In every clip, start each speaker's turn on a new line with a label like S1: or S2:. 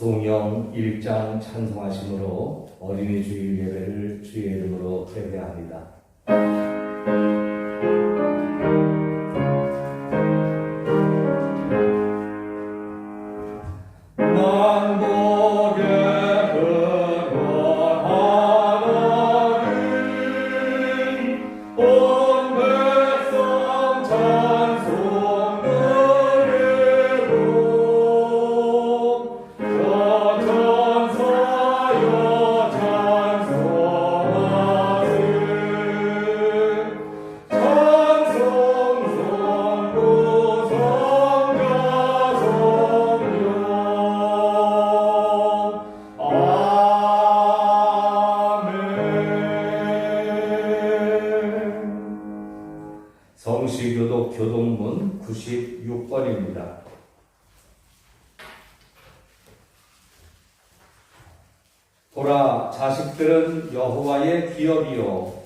S1: 성경 1장 찬송하심으로 어린이 주일 예배를 주의 이름으로 예배합니다. 성시교독 교동문 96번입니다. 보라, 자식들은 여호와의 기업이요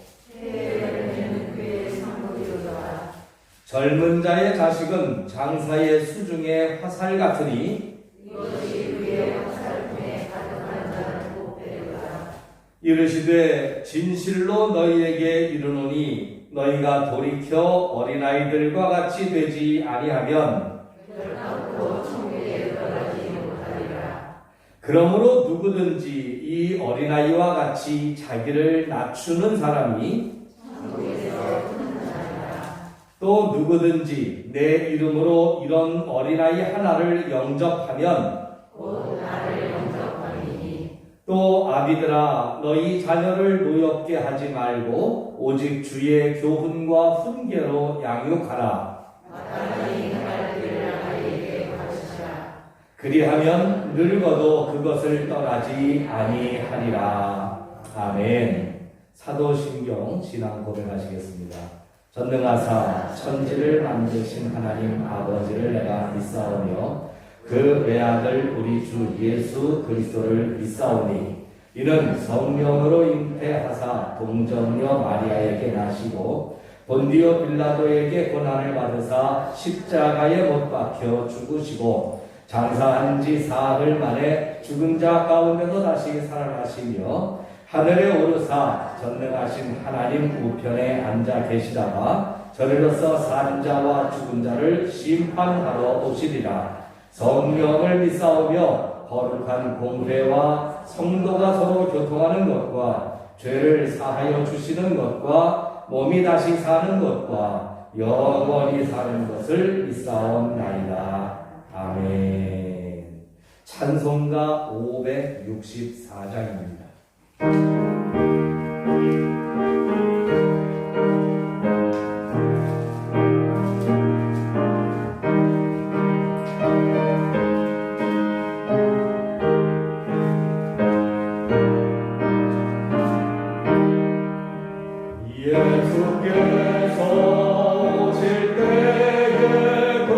S1: 젊은 자의 자식은 장사의 수중의 화살 같으니 이르시되 진실로 너희에게 이르노니 너희가 돌이켜 어린아이들과 같이 되지 아니하면 그러므로 누구든지 이 어린아이와 같이 자기를 낮추는 사람이 또 누구든지 내 이름으로 이런 어린아이 하나를 영접하면 또 아비들아 너희 자녀를 노엽게 하지 말고 오직 주의 교훈과 훈계로 양육하라. 그리하면 늙어도 그것을 떠나지 아니하리라. 아멘. 사도신경 신앙 고백하시겠습니다. 전능하사 천지를 만드신 하나님 아버지를 내가 믿사오며 그 외아들 우리 주 예수 그리스도를 믿사오니 이는 성령으로 잉태하사 동정녀 마리아에게 나시고 본디오 빌라도에게 고난을 받으사 십자가에 못 박혀 죽으시고 장사한 지 사흘 만에 죽은 자 가운데도 다시 살아나시며 하늘에 오르사 전능하신 하나님 우편에 앉아 계시다가 저리로서 산 자와 죽은 자를 심판하러 오시리라. 성령을 믿사오며 거룩한 공회와 성도가 서로 교통하는 것과 죄를 사하여 주시는 것과 몸이 다시 사는 것과 영원히 사는 것을 믿사옵나이다. 아멘. 찬송가 564장입니다. 예수께서 오실 때에 그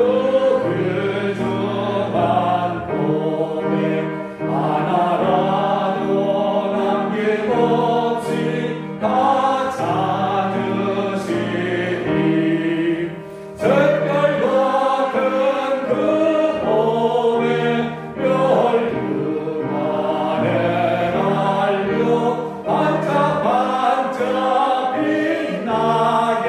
S1: 귀중한 고백 하나라도 남김없이 다 찾으시니 샛별 같은 그 봄에 별들 안에 날려 반짝반짝 빛나게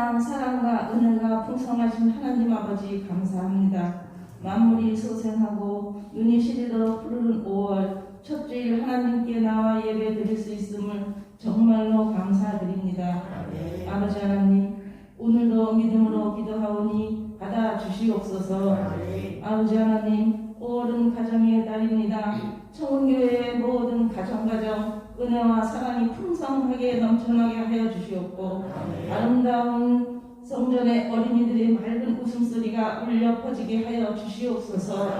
S2: 항상 사랑과 은혜가 풍성하신 하나님 아버지 감사합니다. 만물이 소생하고 눈이 시리도록 푸르른 5월 첫 주일 하나님께 나와 예배 드릴 수 있음을 정말로 감사드립니다. 아버지 하나님, 오늘도 믿음으로 기도하오니 받아 주시옵소서. 아버지 하나님, 5월은 가정의 달입니다. 청운교회의 모든 가정 은혜와 사랑이 풍성하게 넘쳐나게 하여 주시옵고 아름다운 성전의 어린이들의 맑은 웃음소리가 울려 퍼지게 하여 주시옵소서.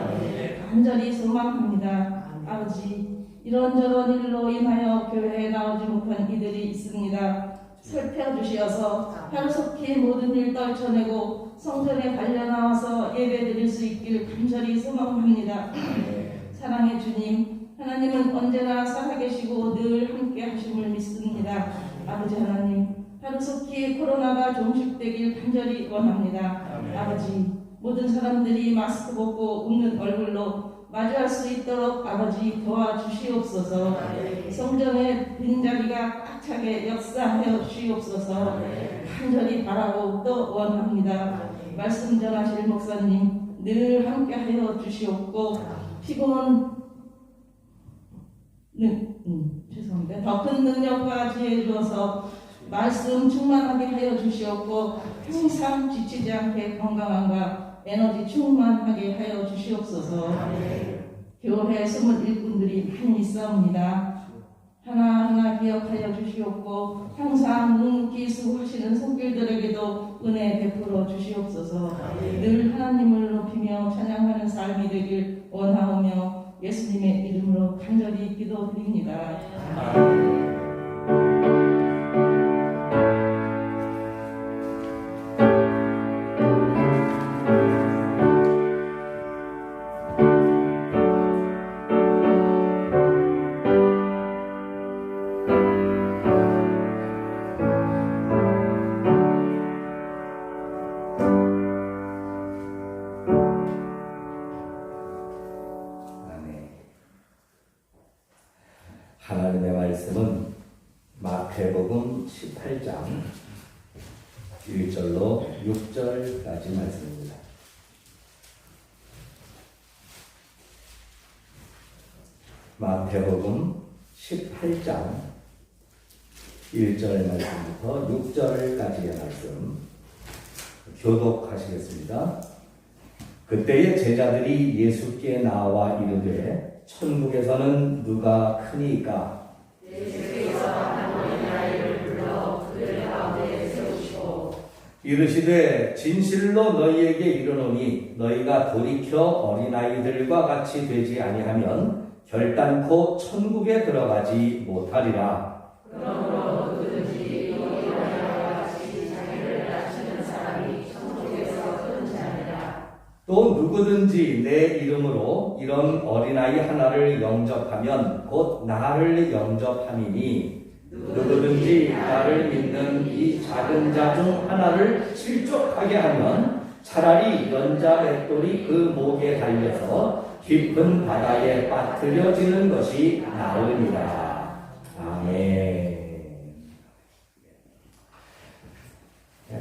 S2: 간절히 소망합니다. 아버지, 이런저런 일로 인하여 교회에 나오지 못한 이들이 있습니다. 살펴주시어서 하루속히 모든 일 떨쳐내고 성전에 달려나와서 예배드릴 수 있길 간절히 소망합니다. 사랑의 주님, 하나님은 언제나 살아계시고 늘 함께 하심을 믿습니다. 아버지 하나님, 하루속히 코로나가 종식되길 간절히 원합니다. 아버지, 모든 사람들이 마스크 벗고 웃는 얼굴로 맞이할 수 있도록 아버지 도와주시옵소서. 성전의 빈자리가 꽉 차게 역사하여 주시옵소서. 간절히 바라고 또 원합니다. 말씀 전하실 목사님 늘 함께하여 주시옵고 죄송합니다. 더 큰 능력과 지혜 주어서 말씀 충만하게 하여 주시옵고 항상 지치지 않게 건강함과 에너지 충만하게 하여 주시옵소서. 교회 숨은 일꾼들이 많이 있사옵니다. 하나하나 기억하여 주시옵고 항상 묵묵히 수고하시는 손길들에게도 은혜 베풀어 주시옵소서. 늘 하나님을 높이며 찬양하는 삶이 되길 원하오며 예수님의 이름으로 간절히 기도드립니다.
S1: 하나님의 말씀은 마태복음 18장 1절로 6절까지 말씀입니다. 마태복음 18장 1절 말씀부터 6절까지의 말씀 교독하시겠습니다. 그때의 제자들이 예수께 나와 이르되 천국에서는 누가 크니까? 예수께서 한 어린아이를 불러 그들 가운데 세우시고 이르시되 진실로 너희에게 이르노니 너희가 돌이켜 어린아이들과 같이 되지 아니하면 결단코 천국에 들어가지 못하리라. 그러므로 누구든지 어린아이와 같이 자기를 낮추는 사람이 천국에서 큰 자니라. 또 누구든지 내 이름으로 이런 어린아이 하나를 영접하면 곧 나를 영접함이니 누구든지 나를 믿는 이 작은 자 중 하나를 실족하게 하면 차라리 연자 맷돌이 그 목에 달려서 깊은 바다에 빠뜨려지는 것이 나으니라. 아멘.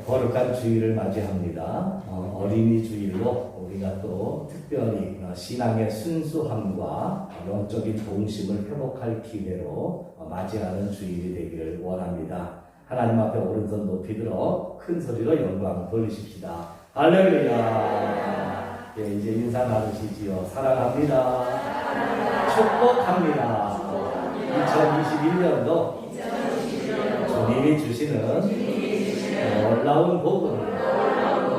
S1: 거룩한 주일을 맞이합니다. 어린이 주일로 우리가 또 특별히 신앙의 순수함과 영적인 동심을 회복할 기회로 맞이하는 주일이 되기를 원합니다. 하나님 앞에 오른손 높이 들어 큰 소리로 영광 돌리십시다. 할렐루야. 예, 이제 인사 나누시지요. 사랑합니다. 축복합니다. 2021년도 주님이 주시는 놀라운 복을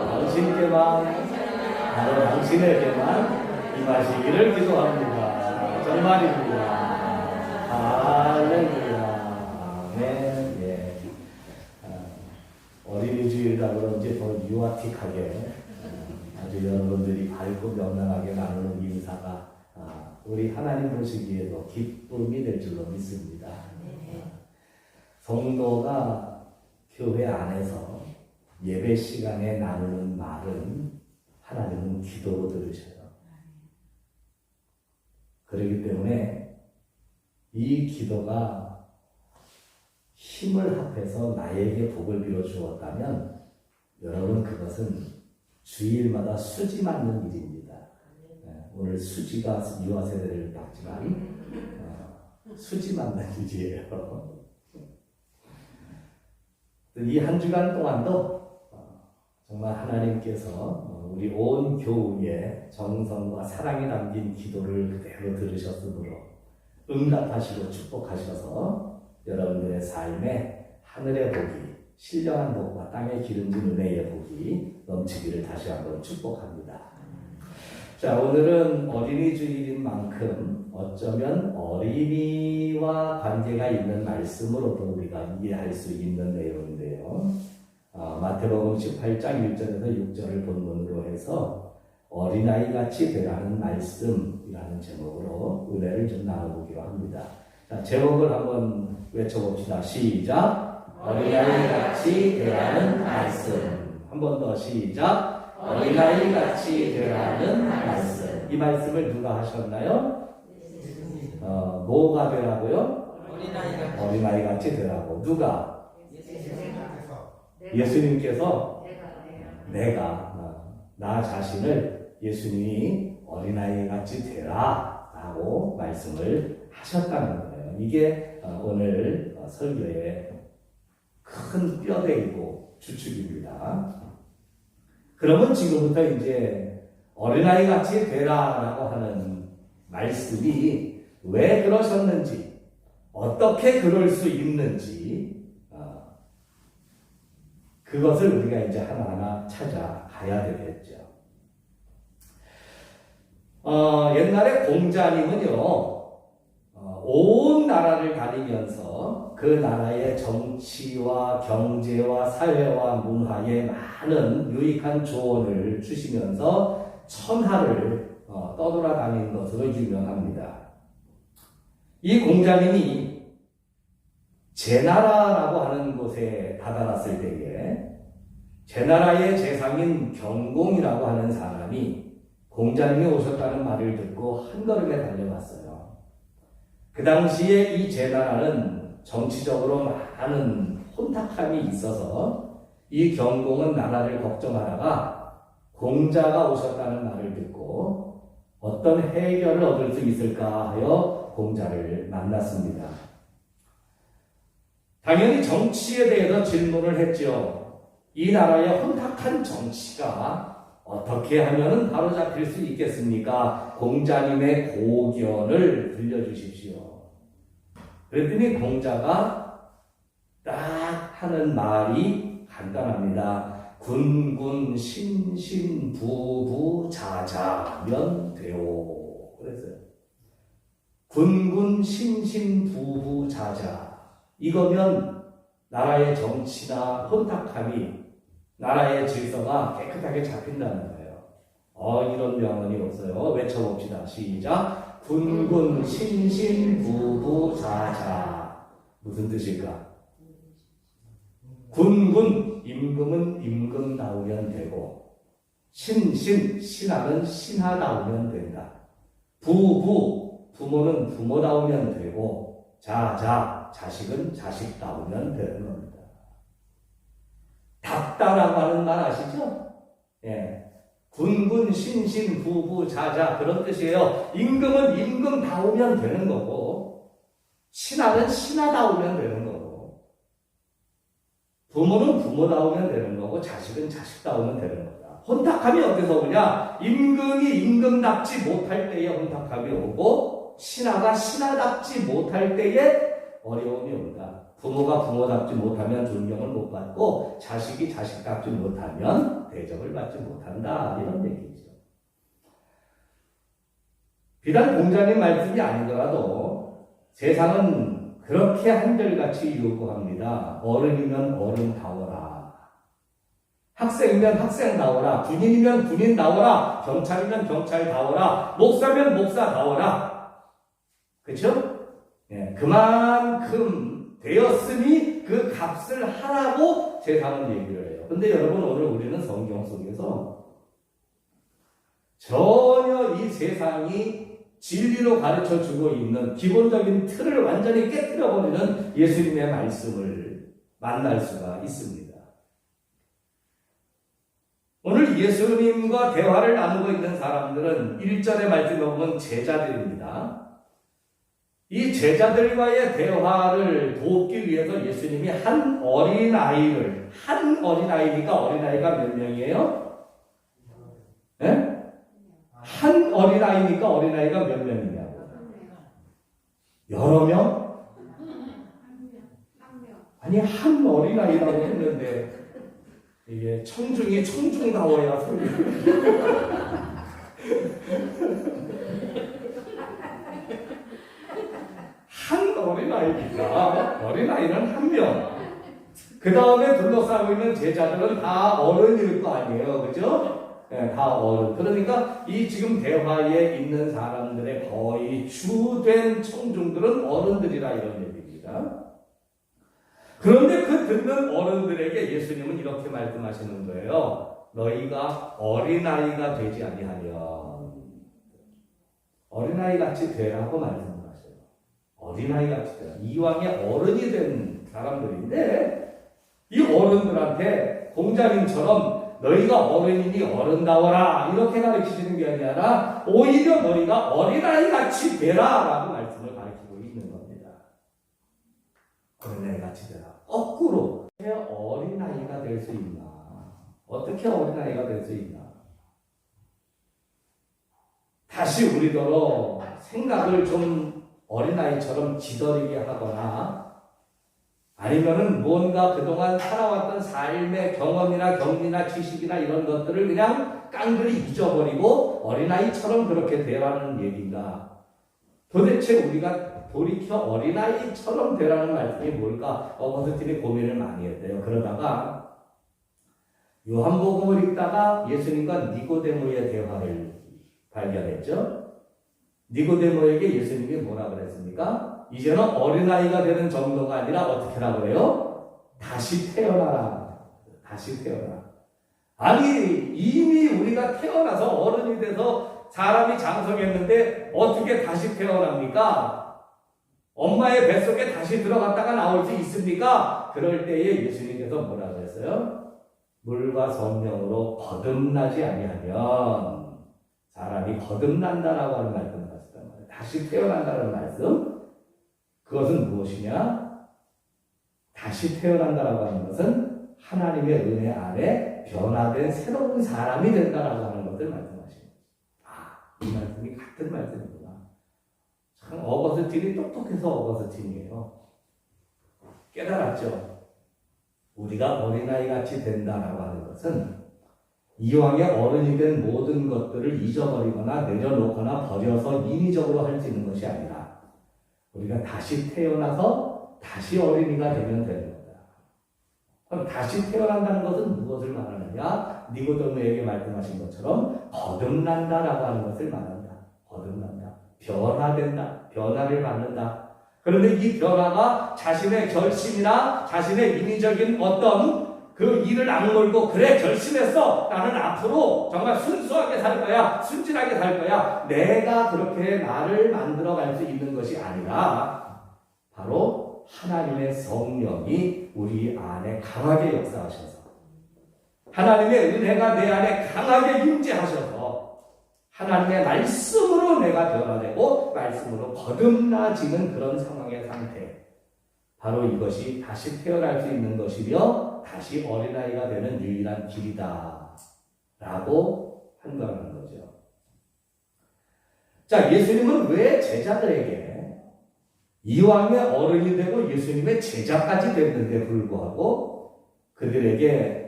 S1: 당신께만 바로 당신에게만 임하시기를 기도합니다. 정말입니다. 할렐루야. 아멘. 예. 어린이 주일이라 그런지 더 유아틱하게 아주 여러분들이 밝고 명랑하게 나누는 인사가 우리 하나님 보시기에도 기쁨이 될 줄로 믿습니다. 성도가 교회 안에서 예배 시간에 나누는 말은 하나님은 기도로 들으셔요. 그렇기 때문에 이 기도가 힘을 합해서 나에게 복을 빌어 주었다면 여러분 그것은 주일마다 수지 맞는 일입니다. 오늘 수지가 유아세대를 받지만 수지 맞는 일이에요. 이 한 주간 동안도 정말 하나님께서 우리 온 교우의 정성과 사랑이 담긴 기도를 그대로 들으셨으므로 응답하시고 축복하셔서 여러분들의 삶에 하늘의 복이, 신령한 복과 땅에 기름진 은혜의 복이 넘치기를 다시 한번 축복합니다. 자, 오늘은 어린이 주일인 만큼 어쩌면 어린이와 관계가 있는 말씀으로도 우리가 이해할 수 있는 내용인데요. 마태복음 18장 1절에서 6절을 본문으로 해서 어린아이같이 되라는 말씀이라는 제목으로 은혜를 좀 나눠보기로 합니다. 자, 제목을 한번 외쳐봅시다. 시작! 어린아이같이 되라는 말씀. 한 번 더 시작! 어린아이같이 되라는 말씀. 이 말씀을 누가 하셨나요? 뭐가 되라고요? 어린아이같이 되라고. 누가? 예수님께서 나 자신을 예수님이 어린아이같이 되라 라고 말씀을 하셨다는 거예요. 이게 오늘 설교의 큰 뼈대이고 주축입니다. 그러면 지금부터 이제 어린아이같이 되라라고 하는 말씀이 왜 그러셨는지, 어떻게 그럴 수 있는지, 그것을 우리가 이제 하나하나 찾아가야 되겠죠. 옛날에 공자님은요, 온 나라를 다니면서 그 나라의 정치와 경제와 사회와 문화에 많은 유익한 조언을 주시면서 천하를 떠돌아다닌 것으로 유명합니다. 이 공자님이 제나라라고 하는 곳에 다다랐을 때에 제나라의 재상인 경공이라고 하는 사람이 공자님이 오셨다는 말을 듣고 한 걸음에 달려갔어요. 그 당시에 이 제나라는 정치적으로 많은 혼탁함이 있어서 이 경공은 나라를 걱정하다가 공자가 오셨다는 말을 듣고 어떤 해결을 얻을 수 있을까 하여 공자를 만났습니다. 당연히 정치에 대해서 질문을 했죠. 이 나라의 혼탁한 정치가 어떻게 하면 바로잡힐 수 있겠습니까? 공자님의 고견을 들려주십시오. 그랬더니 공자가 딱 하는 말이 간단합니다. 군군 신신 부부 자자면 되오. 그랬어요. 군군 신신 부부 자자. 이거면 나라의 정치나 혼탁함이, 나라의 질서가 깨끗하게 잡힌다는 거예요. 이런 명언이 없어요. 외쳐봅시다. 시작. 군군 신신 부부 자자. 무슨 뜻일까? 군군, 임금은 임금다우면 되고, 신하는 신하다우면 된다. 부모는 부모다우면 되고, 자식은 자식다우면 되는 겁니다. 답다라고 하는 말 아시죠? 예. 군군 신신 부부 자자 그런 뜻이에요. 임금은 임금다우면 되는 거고, 신하는 신하다우면 되는 거고, 부모는 부모다우면 되는 거고, 자식은 자식다우면 되는 거다. 혼탁함이 어디서 오냐? 임금이 임금답지 못할 때에 혼탁함이 오고, 신하가 신하답지 못할 때에 어려움이 온다. 부모가 부모답지 못하면 존경을 못 받고, 자식이 자식답지 못하면 대접을 받지 못한다. 이런 얘기죠. 비단 공자님 말씀이 아니더라도 세상은 그렇게 한결같이 요구합니다. 어른이면 어른다워라. 학생이면 학생다워라. 군인이면 군인다워라. 경찰이면 경찰다워라. 목사면 목사다워라. 그렇죠? 예, 그만큼 되었으니 그 값을 하라고 세상은 얘기를 해요. 근데 여러분, 오늘 우리는 성경 속에서 전혀 이 세상이 진리로 가르쳐 주고 있는 기본적인 틀을 완전히 깨뜨려버리는 예수님의 말씀을 만날 수가 있습니다. 오늘 예수님과 대화를 나누고 있는 사람들은 1절의 말씀에 보면 제자들입니다. 이 제자들과의 대화를 돕기 위해서 예수님이 한 어린아이니까 어린아이가 몇 명이에요? 네? 한 어린아이니까 어린아이가 몇 명이냐고? 여러 명? 아니, 한 어린아이라고 했는데 이게 청중이 청중다워야 소리. 한 어린아이니까 어린아이는 한 명. 그 다음에 둘러싸고 있는 제자들은 다 어른일 거 아니에요, 그죠? 네, 다 어른. 그러니까 이 지금 대화에 있는 사람들의 거의 주된 청중들은 어른들이라 이런 얘기입니다. 그런데 그 듣는 어른들에게 예수님은 이렇게 말씀하시는 거예요. 너희가 어린아이가 되지 아니하면 어린아이 같이 되라고 말씀하셔요. 어린아이 같이 되라. 이왕에 어른이 된 사람들인데 이 어른들한테 공자님처럼 너희가 어른이니 어른다워라 이렇게 가르치시는 게 아니라 오히려 너희가 어린아이 같이 되라 라고 말씀을 가르치고 있는 겁니다. 어린아이 같이 되라. 거꾸로 어린아이가 될 수 있나? 어떻게 어린아이가 될 수 있나? 다시 우리더러 생각을 좀 어린아이처럼 지저리게 하거나 아니면은 뭔가 그동안 살아왔던 삶의 경험이나 경리나 지식이나 이런 것들을 그냥 깡그리 잊어버리고 어린아이처럼 그렇게 되라는 얘기인가? 도대체 우리가 돌이켜 어린아이처럼 되라는 말씀이 뭘까? 어거스틴이 고민을 많이 했대요. 그러다가 요한복음을 읽다가 예수님과 니고데모의 대화를 발견했죠. 니고데모에게 예수님이 뭐라 그랬습니까? 이제는 어린아이가 되는 정도가 아니라 어떻게 하라고 그래요? 다시 태어나라. 다시 태어나. 아니 이미 우리가 태어나서 어른이 돼서 사람이 장성했는데 어떻게 다시 태어납니까? 엄마의 뱃속에 다시 들어갔다가 나올 수 있습니까? 그럴 때에 예수님께서 뭐라 그랬어요? 물과 성령으로 거듭나지 아니하면 사람이 거듭난다라고 하는 말씀을 하셨단 말이에요. 다시 태어난다는 말씀. 그것은 무엇이냐? 다시 태어난다라고 하는 것은 하나님의 은혜 아래 변화된 새로운 사람이 된다라고 하는 것을 말씀하십니다. 이 말씀이 같은 말씀이구나. 참 어거스틴이 똑똑해서 어거스틴이에요. 깨달았죠. 우리가 어린아이같이 된다라고 하는 것은 이왕에 어른이 된 모든 것들을 잊어버리거나 내려놓거나 버려서 인위적으로 할 수 있는 것이 아니라 우리가 다시 태어나서 다시 어린이가 되면 되는 거다. 그럼 다시 태어난다는 것은 무엇을 말하느냐? 니고데모에게 말씀하신 것처럼 거듭난다라고 하는 것을 말한다. 거듭난다. 변화된다. 변화를 받는다. 그런데 이 변화가 자신의 결심이나 자신의 인위적인 어떤 그 일을 악물고 그래 결심했어. 나는 앞으로 정말 순수하게 살 거야. 순진하게 살 거야. 내가 그렇게 나를 만들어 갈 수 있는 것이 아니라 바로 하나님의 성령이 우리 안에 강하게 역사하셔서 하나님의 은혜가 내 안에 강하게 임재하셔서 하나님의 말씀으로 내가 변화되고 말씀으로 거듭나지는 그런 상황의 상태. 바로 이것이 다시 태어날 수 있는 것이며 다시 어린아이가 되는 유일한 길이다 라고 판단하는 거죠. 자, 예수님은 왜 제자들에게 이왕에 어른이 되고 예수님의 제자까지 됐는데 불구하고 그들에게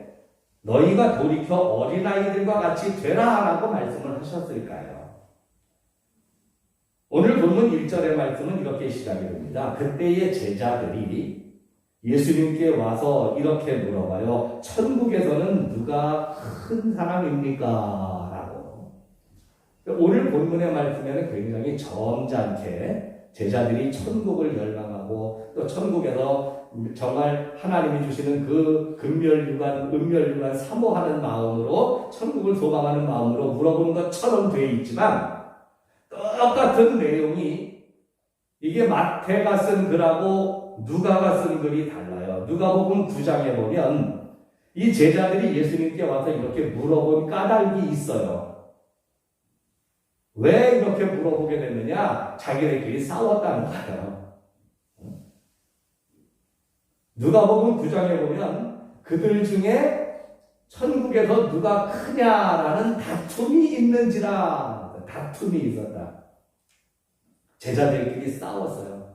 S1: 너희가 돌이켜 어린아이들과 같이 되라 라고 말씀을 하셨을까요? 오늘 본문 1절의 말씀은 이렇게 시작이 됩니다. 그때의 제자들이 예수님께 와서 이렇게 물어봐요. 천국에서는 누가 큰 사람입니까? 라고. 오늘 본문의 말씀에는 굉장히 점잖게 제자들이 천국을 열망하고 또 천국에서 정말 하나님이 주시는 그 은멸유관 사모하는 마음으로 천국을 소망하는 마음으로 물어본 것처럼 되어 있지만 똑같은 내용이 이게 마태가 쓴 글하고 누가가 쓴 글이 달라요. 누가복음 9장에 보면 이 제자들이 예수님께 와서 이렇게 물어본 까닭이 있어요. 왜 이렇게 물어보게 됐느냐? 자기들끼리 싸웠다는 거예요. 누가복음 9장에 보면 그들 중에 천국에서 누가 크냐라는 다툼이 있는지라. 다툼이 있었다. 제자들끼리 싸웠어요.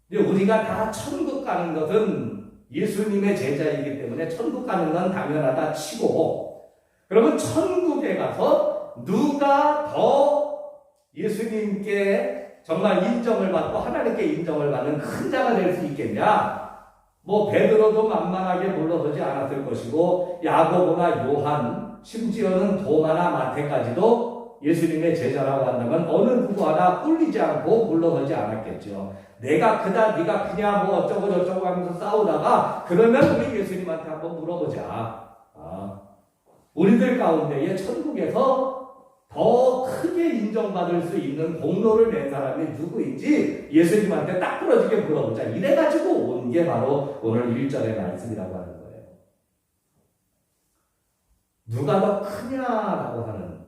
S1: 근데 우리가 다 천국 가는 것은 예수님의 제자이기 때문에 천국 가는 건 당연하다 치고, 그러면 천국에 가서 누가 더 예수님께 정말 인정을 받고 하나님께 인정을 받는 큰 자가 될 수 있겠냐? 뭐 베드로도 만만하게 물러서지 않았을 것이고, 야고보나 요한, 심지어는 도마나 마태까지도 예수님의 제자라고 한다면 어느 누구 하나 꿀리지 않고 물러서지 않았겠죠. 내가 크다, 네가 크냐, 뭐 어쩌고 저쩌고 하면서 싸우다가, 그러면 우리 예수님한테 한번 물어보자. 우리들 가운데에 천국에서 더 크게 인정받을 수 있는 공로를 낸 사람이 누구인지 예수님한테 딱 부러지게 물어보자. 이래가지고 온 게 바로 오늘 1절의 말씀이라고 하는 거예요. 누가 더 크냐라고 하는,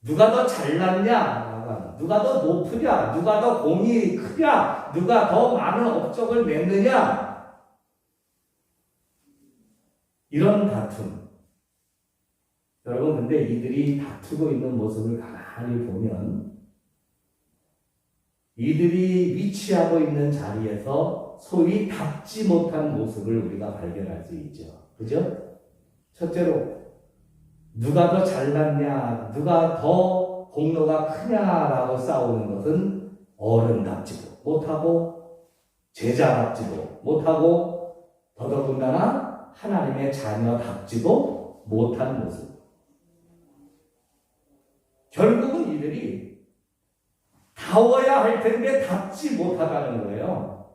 S1: 누가 더 잘났냐, 누가 더 높으냐, 누가 더 공이 크냐, 누가 더 많은 업적을 냈느냐, 이런 다툼. 여러분, 근데 이들이 다투고 있는 모습을 가만히 보면 이들이 위치하고 있는 자리에서 소위 닿지 못한 모습을 우리가 발견할 수 있죠. 그죠? 첫째로 누가 더 잘났냐, 누가 더 공로가 크냐라고 싸우는 것은 어른답지도 못하고 제자답지도 못하고 더더군다나 하나님의 자녀답지도 못한 모습. 결국은 이들이 다워야 할 텐데 닿지 못하다는 거예요.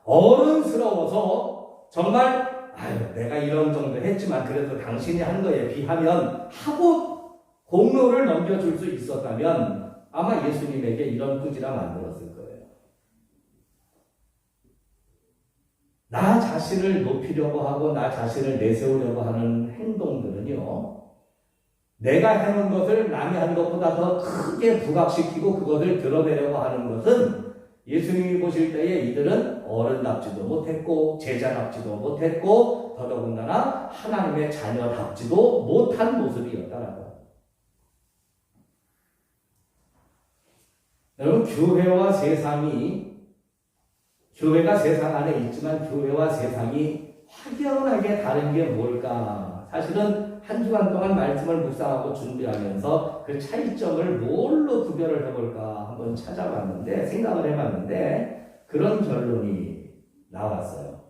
S1: 어른스러워서 정말 내가 이런 정도 했지만 그래도 당신이 한 거에 비하면 하고 공로를 넘겨줄 수 있었다면 아마 예수님에게 이런 꾸지람 만들었을 거예요. 나 자신을 높이려고 하고 나 자신을 내세우려고 하는 행동들은요, 내가 해놓은 것을 남이 한 것보다 더 크게 부각시키고 그것을 드러내려고 하는 것은 예수님이 보실 때에 이들은 어른답지도 못했고 제자답지도 못했고 더더군다나 하나님의 자녀답지도 못한 모습이었다라고. 여러분, 교회가 세상 안에 있지만 교회와 세상이 확연하게 다른 게 뭘까? 사실은 한 주간 동안 말씀을 묵상하고 준비하면서 그 차이점을 뭘로 구별을 해볼까 한번 찾아봤는데, 생각을 해봤는데 그런 결론이 나왔어요.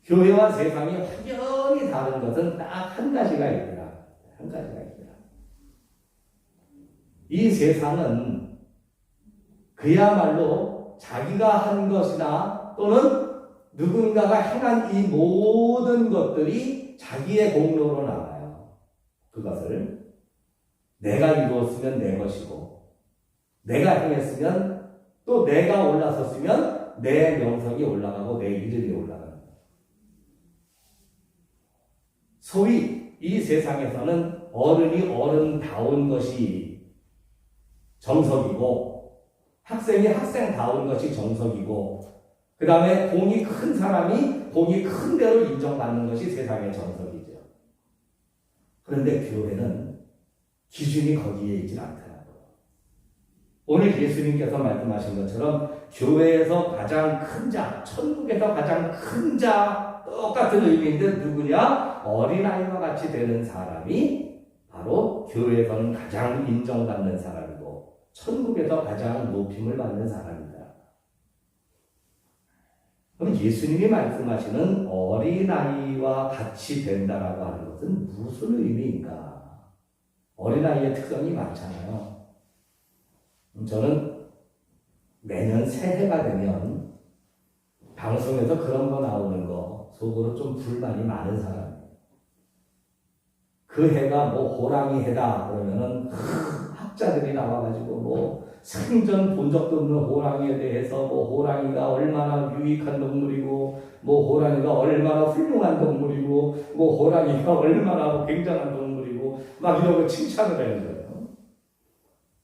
S1: 교회와 세상이 확연히 다른 것은 딱 한 가지가 있더라. 한 가지가 있더라. 이 세상은 그야말로 자기가 한 것이나 또는 누군가가 행한 이 모든 것들이 자기의 공로로 나와요. 그것을 내가 이루었으면 내 것이고, 내가 행했으면 또 내가 올라섰으면 내 명성이 올라가고 내 이름이 올라가는 거예요. 소위 이 세상에서는 어른이 어른다운 것이 정석이고, 학생이 학생다운 것이 정석이고, 그 다음에 공이 큰 사람이 공이 큰 대로 인정받는 것이 세상의 정석이죠. 그런데 교회는 기준이 거기에 있지 않더라고요. 오늘 예수님께서 말씀하신 것처럼 교회에서 가장 큰 자, 천국에서 가장 큰 자, 똑같은 의미인데 누구냐? 어린아이와 같이 되는 사람이 바로 교회에서는 가장 인정받는 사람이고 천국에서 가장 높임을 받는 사람이다. 그럼 예수님이 말씀하시는 어린아이와 같이 된다라고 하는 것은 무슨 의미인가? 어린아이의 특성이 많잖아요. 저는 매년 새해가 되면 방송에서 그런 거 나오는 거 속으로 좀 불만이 많은 사람이에요. 그 해가 뭐 호랑이 해다 그러면은 학자들이 나와가지고 뭐 생전 본 적도 없는 호랑이에 대해서 뭐 호랑이가 얼마나 유익한 동물이고 뭐 호랑이가 얼마나 훌륭한 동물이고 뭐 호랑이가 얼마나 굉장한 동물이고 막 이런 거 칭찬을 하는 거예요.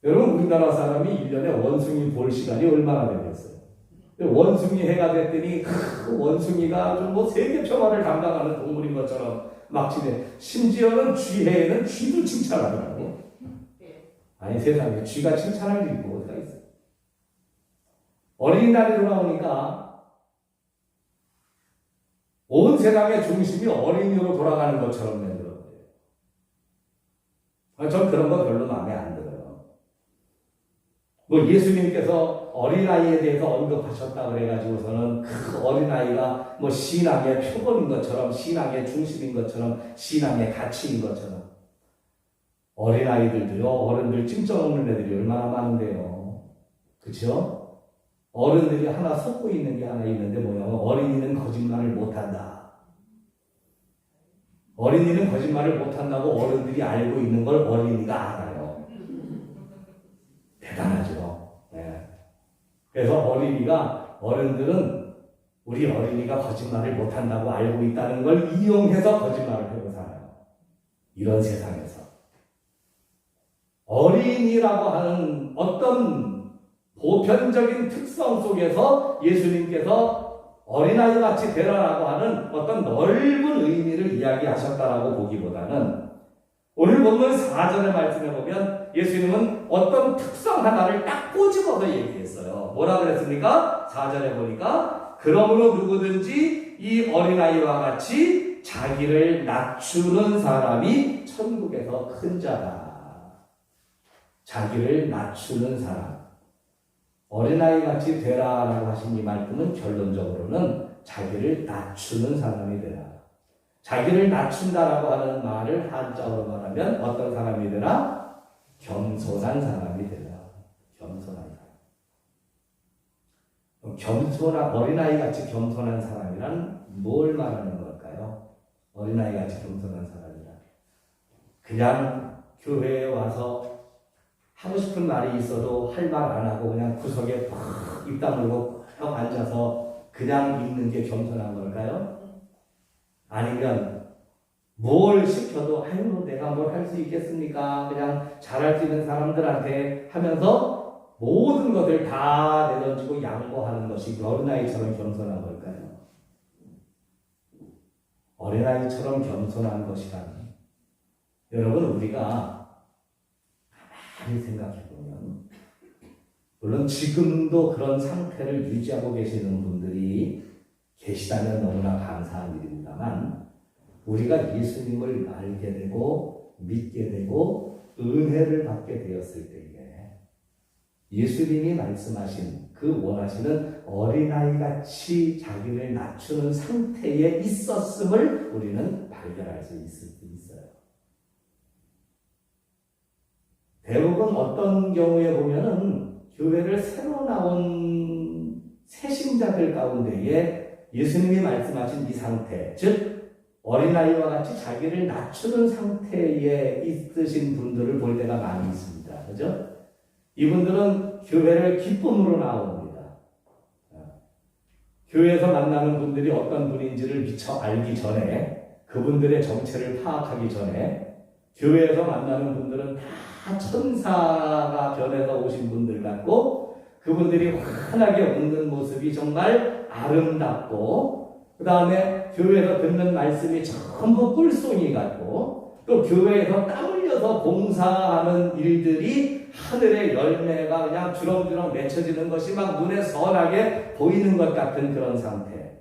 S1: 여러분 우리나라 사람이 1년에 원숭이 볼 시간이 얼마나 되겠어요? 원숭이 해가 됐더니 그 원숭이가 좀 뭐 세계 평화를 담당하는 동물인 것처럼 막 지내. 심지어는 쥐해에는 쥐도 칭찬하더라고. 아니 세상에 쥐가 칭찬할 일이 뭐 어디가 있어요? 어린이날이 돌아오니까 온 세상의 중심이 어린이로 돌아가는 것처럼 만들었어요. 전 그런 거 별로 마음에 안 들어요. 뭐 예수님께서 어린아이에 대해서 언급하셨다 그래가지고서는 그 어린아이가 뭐 신앙의 표본인 것처럼 신앙의 중심인 것처럼 신앙의 가치인 것처럼 어린아이들도요 어른들 찜쪄 먹는 애들이 얼마나 많은데요. 그쵸? 어른들이 하나 속고 있는 게 하나 있는데 뭐냐면 어린이는 거짓말을 못한다. 어린이는 거짓말을 못한다고 어른들이 알고 있는 걸 어린이가 알아요. 대단하죠. 네. 그래서 어른들은 우리 어린이가 거짓말을 못한다고 알고 있다는 걸 이용해서 거짓말을 하고 살아요. 이런 세상에서. 어린이라고 하는 어떤 보편적인 특성 속에서 예수님께서 어린아이 같이 되라라고 하는 어떤 넓은 의미를 이야기하셨다라고 보기보다는 오늘 본문 4절의 말씀에 보면 예수님은 어떤 특성 하나를 딱 꼬집어서 얘기했어요. 뭐라 그랬습니까? 4절에 보니까 그러므로 누구든지 이 어린아이와 같이 자기를 낮추는 사람이 천국에서 큰 자다. 자기를 낮추는 사람. 어린아이 같이 되라라고 하신 이 말씀은 결론적으로는 자기를 낮추는 사람이 되라. 자기를 낮춘다라고 하는 말을 한자어로 말하면 어떤 사람이 되라? 겸손한 사람이 되라. 겸손한 사람. 어린아이 같이 겸손한 사람이란 뭘 말하는 걸까요? 어린아이 같이 겸손한 사람이란 그냥 교회에 와서 하고 싶은 말이 있어도 할 말 안 하고 그냥 구석에 팍 입 다물고 쭉 앉아서 그냥 있는 게 겸손한 걸까요? 아니면 뭘 시켜도 아유 내가 뭘 할 수 있겠습니까? 그냥 잘할 수 있는 사람들한테 하면서 모든 것을 다 내던지고 양보하는 것이 어린아이처럼 겸손한 걸까요? 어린아이처럼 겸손한 것이라니 여러분 우리가 가만히 생각해보면 물론 지금도 그런 상태를 유지하고 계시는 분들이 계시다면 너무나 감사한 일입니다만 우리가 예수님을 알게 되고 믿게 되고 은혜를 받게 되었을 때에 예수님이 말씀하신 그 원하시는 어린아이같이 자기를 낮추는 상태에 있었음을 우리는 발견할 수 있어요. 대부분 어떤 경우에 보면은 교회를 새로 나온 새신자들 가운데에 예수님이 말씀하신 이 상태, 즉 어린아이와 같이 자기를 낮추는 상태에 있으신 분들을 볼 때가 많이 있습니다. 그죠? 이분들은 교회를 기쁨으로 나옵니다. 교회에서 만나는 분들이 어떤 분인지를 미처 알기 전에 그분들의 정체를 파악하기 전에 교회에서 만나는 분들은 다 천사가 변해서 오신 분들 같고 그분들이 환하게 웃는 모습이 정말 아름답고 그 다음에 교회에서 듣는 말씀이 전부 꿀송이 같고 또 교회에서 땀 흘려서 봉사하는 일들이 하늘의 열매가 그냥 주렁주렁 맺혀지는 것이 막 눈에 선하게 보이는 것 같은 그런 상태.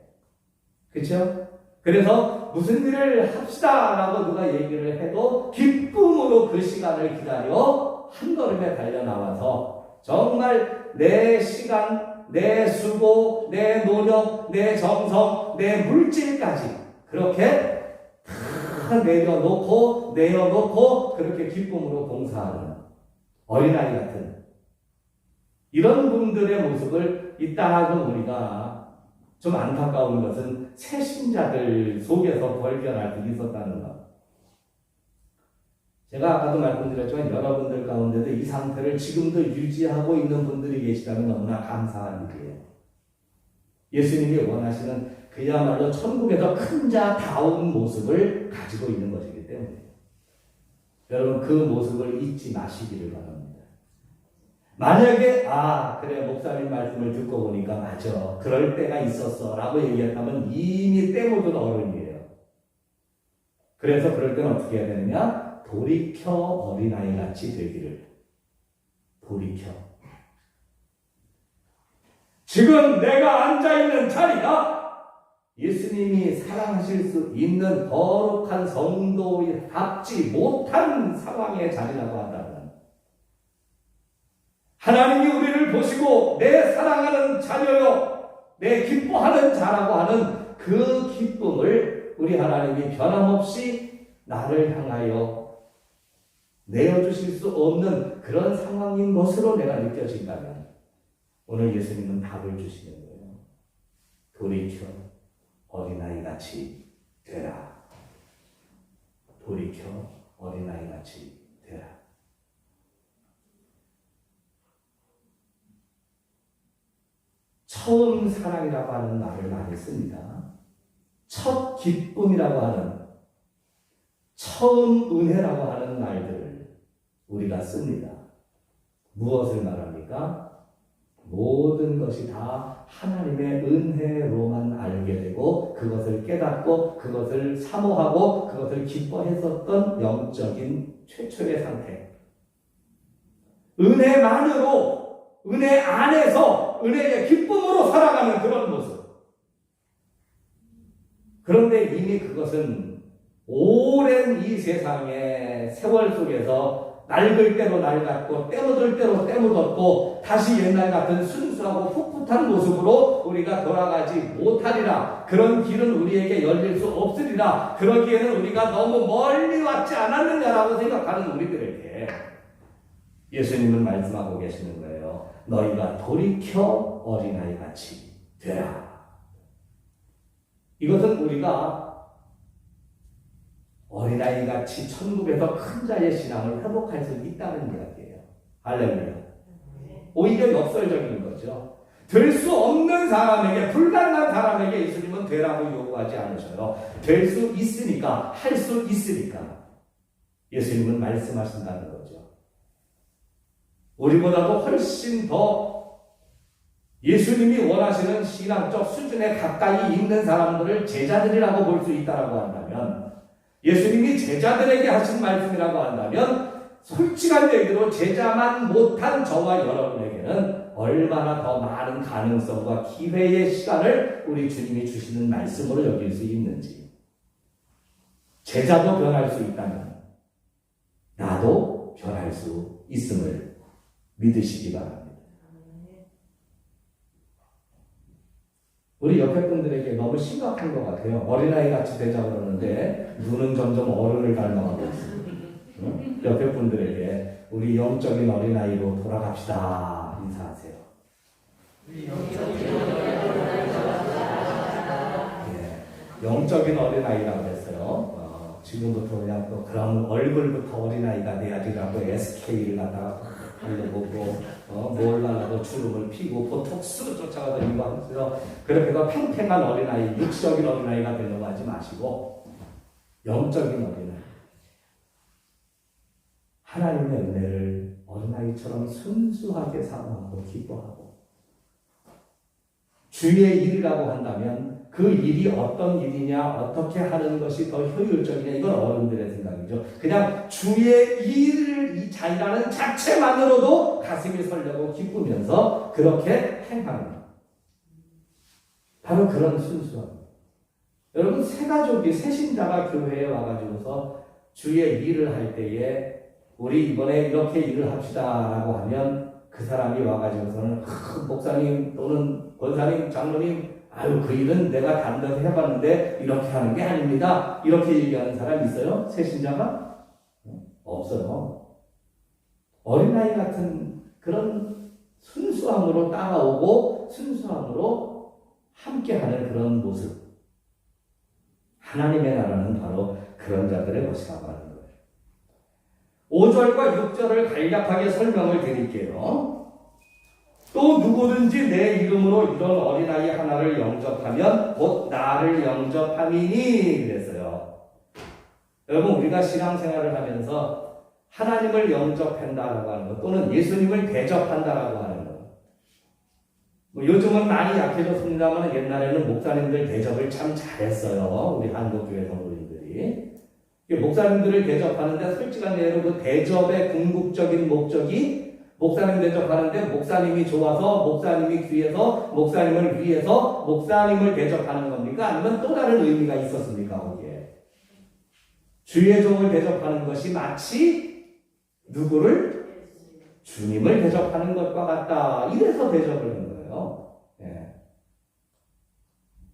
S1: 그렇죠? 그래서 무슨 일을 합시다라고 누가 얘기를 해도 기쁨으로 그 시간을 기다려 한 걸음에 달려 나와서 정말 내 시간, 내 수고, 내 노력, 내 정성, 내 물질까지 그렇게 다 내려놓고 그렇게 기쁨으로 봉사하는 어린아이 같은 이런 분들의 모습을 이따 하면 우리가 좀 안타까운 것은 새신자들 속에서 발견할 수 있었다는 것. 제가 아까도 말씀드렸지만 여러분들 가운데도 이 상태를 지금도 유지하고 있는 분들이 계시다면 너무나 감사한 일이에요. 예수님이 원하시는 그야말로 천국에서 큰 자다운 모습을 가지고 있는 것이기 때문에 여러분 그 모습을 잊지 마시기를 바랍니다. 만약에 그래 목사님 말씀을 듣고 보니까 맞아 그럴 때가 있었어 라고 얘기했다면 이미 때 묻은 어른이에요. 그래서 그럴 때는 어떻게 해야 되느냐? 돌이켜 어린아이같이 되기를. 돌이켜. 지금 내가 앉아있는 자리가 예수님이 사랑하실 수 있는 거룩한 성도답지 못한 상황의 자리라고 한다면 하나님이 우리를 보시고 내 사랑하는 자녀요 내 기뻐하는 자라고 하는 그 기쁨을 우리 하나님이 변함없이 나를 향하여 내어주실 수 없는 그런 상황인 것으로 내가 느껴진다면 오늘 예수님은 답을 주시는 거예요. 돌이켜 어린아이같이 되라. 돌이켜 어린아이같이 되라. 처음 사랑이라고 하는 말을 많이 씁니다. 첫 기쁨이라고 하는, 처음 은혜라고 하는 말들을 우리가 씁니다. 무엇을 말합니까? 모든 것이 다 하나님의 은혜로만 알게 되고 그것을 깨닫고 그것을 사모하고 그것을 기뻐했었던 영적인 최초의 상태. 은혜만으로, 은혜 안에서 은혜의 기쁨으로 살아가는 그런 모습. 그런데 이미 그것은 오랜 이 세상의 세월 속에서 낡을 대로 낡았고 때묻을 대로 때묻었고 다시 옛날 같은 순수하고 풋풋한 모습으로 우리가 돌아가지 못하리라. 그런 길은 우리에게 열릴 수 없으리라. 그러기에는 우리가 너무 멀리 왔지 않았느냐라고 생각하는 우리들에게 예수님은 말씀하고 계시는 거예요. 너희가 돌이켜 어린아이같이 되라. 이것은 우리가 어린아이같이 천국에서 큰 자의 신앙을 회복할 수 있다는 이야기예요. 할렐루야. 오히려 역설적인 거죠. 될 수 없는 사람에게, 불가능한 사람에게 예수님은 되라고 요구하지 않으셔요. 될 수 있으니까, 할 수 있으니까 예수님은 말씀하신다는 거죠. 우리보다도 훨씬 더 예수님이 원하시는 신앙적 수준에 가까이 있는 사람들을 제자들이라고 볼 수 있다고 한다면, 예수님이 제자들에게 하신 말씀이라고 한다면 솔직한 얘기로 제자만 못한 저와 여러분에게는 얼마나 더 많은 가능성과 기회의 시간을 우리 주님이 주시는 말씀으로 여길 수 있는지. 제자도 변할 수 있다면 나도 변할 수 있음을 믿으시기 바랍니다. 우리 옆에 분들에게 너무 심각한 것 같아요. 어린아이 같이 되자고 그러는데 눈은 점점 어른을 닮아가고 있어요. 옆에 분들에게 우리 영적인 어린아이로 돌아갑시다. 인사하세요. 네, 영적인 어린아이라고 했어요. 지금부터 그냥 또 그런 얼굴부터 어린아이가 돼야지라고 SK를 갖다가 달려보고 몰라라도 주름을 피고 보톡스로 쫓아가다니고 하면서 그렇게 해서 팽팽한 어린아이, 육적인 어린아이가 되려고 하지 마시고 영적인 어린아이, 하나님의 은혜를 어린아이처럼 순수하게 사모하고 기뻐하고 주의 일이라고 한다면 그 일이 어떤 일이냐, 어떻게 하는 것이 더 효율적이냐, 이건 어른들의 생각이죠. 그냥 주의 일을 이 자리라는 자체만으로도 가슴이 설레고 기쁘면서 그렇게 행하는, 바로 그런 순수함. 여러분, 새가족이, 새신자가 교회에 와가지고서 주의 일을 할 때에 우리 이번에 이렇게 일을 합시다라고 하면 그 사람이 와가지고서는 목사님 또는 권사님, 장로님, 아유, 그 일은 내가 단단히 해봤는데 이렇게 하는 게 아닙니다. 이렇게 얘기하는 사람 있어요? 새신자가? 없어요. 어린아이 같은 그런 순수함으로 따라오고 순수함으로 함께하는 그런 모습. 하나님의 나라는 바로 그런 자들의 것이라고 하는 거예요. 5절과 6절을 간략하게 설명을 드릴게요. 또 누구든지 내 이름으로 이런 어린아이 하나를 영접하면 곧 나를 영접함이니 그랬어요. 여러분, 우리가 신앙생활을 하면서 하나님을 영접한다라고 하는 것 또는 예수님을 대접한다라고 하는 것, 뭐 요즘은 많이 약해졌습니다만 옛날에는 목사님들 대접을 참 잘했어요. 우리 한국교회 성도님들이. 목사님들을 대접하는데 솔직한 예로 그 대접의 궁극적인 목적이 목사님 대접하는데 목사님이 좋아서 목사님이 귀해서 목사님을 위해서 목사님을 대접하는 겁니까? 아니면 또 다른 의미가 있었습니까? 거기에 주의 종을 대접하는 것이 마치 누구를? 주님을 대접하는 것과 같다. 이래서 대접을 하는 거예요. 예.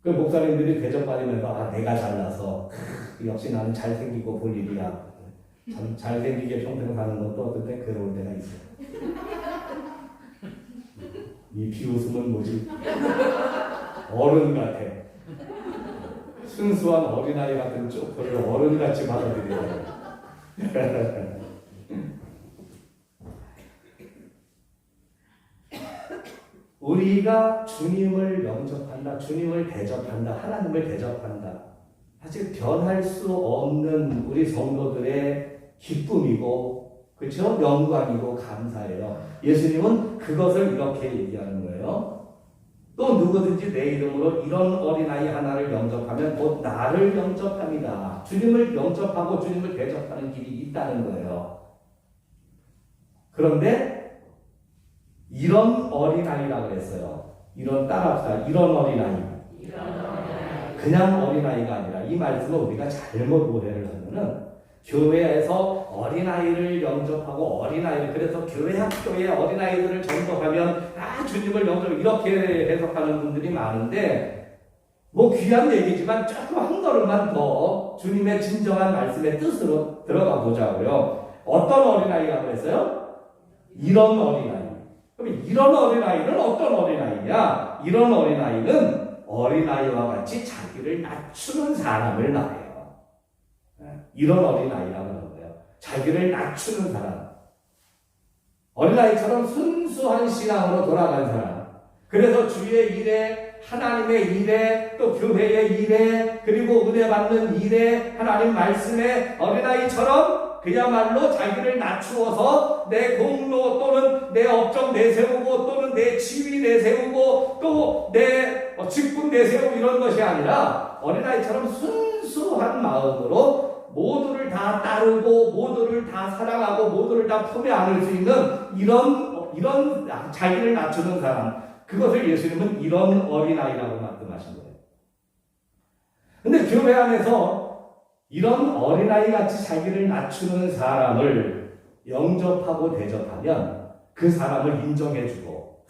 S1: 그 목사님들이 대접받으면서 내가 잘나서 역시 나는 잘생기고 볼 일이야. 참 잘생기게 평생 사는 것도 어떨 때 괴로울 때가 있어. 이 비웃음은 뭐지? 어른 같아. 순수한 어린아이 같은 쪽을 어른같이 받아들여요. 우리가 주님을 영접한다, 주님을 대접한다, 하나님을 대접한다. 사실 변할 수 없는 우리 성도들의 기쁨이고, 그렇죠? 영광이고 감사해요. 예수님은 그것을 이렇게 얘기하는 거예요. 또 누구든지 내 이름으로 이런 어린아이 하나를 영접하면 곧 나를 영접합니다. 주님을 영접하고 주님을 대접하는 길이 있다는 거예요. 그런데 이런 어린아이라고 그랬어요. 따라합시다. 이런 어린아이. 그냥 어린아이가 아니라 이 말씀을 우리가 잘못 오해를 하면은 교회에서 어린아이를 영접하고 그래서 교회 학교에 어린아이들을 전도하면 주님을 영접 이렇게 해석하는 분들이 많은데 뭐 귀한 얘기지만 조금 한 걸음만 더 주님의 진정한 말씀의 뜻으로 들어가 보자고요. 어떤 어린아이라고 했어요? 이런 어린아이. 그럼 이런 어린아이는 어떤 어린아이냐? 이런 어린아이는 어린아이와 같이 자기를 낮추는 사람을 말해요. 이런 어린아이라고 하는 거예요. 자기를 낮추는 사람. 어린아이처럼 순수한 신앙으로 돌아간 사람. 그래서 주의 일에, 하나님의 일에, 또 교회의 일에, 그리고 은혜 받는 일에, 하나님 말씀에 어린아이처럼 그야말로 자기를 낮추어서 내 공로 또는 내 업적 내세우고 또는 내 지위 내세우고 또 내 직분 내세우고 이런 것이 아니라 어린아이처럼 순수한 마음으로 모두를 다 따르고 모두를 다 사랑하고 모두를 다 품에 안을 수 있는 이런 자기를 낮추는 사람, 그것을 예수님은 이런 어린아이라고 말씀하신 거예요. 근데 교회 안에서 이런 어린아이 같이 자기를 낮추는 사람을 영접하고 대접하면 그 사람을 인정해주고,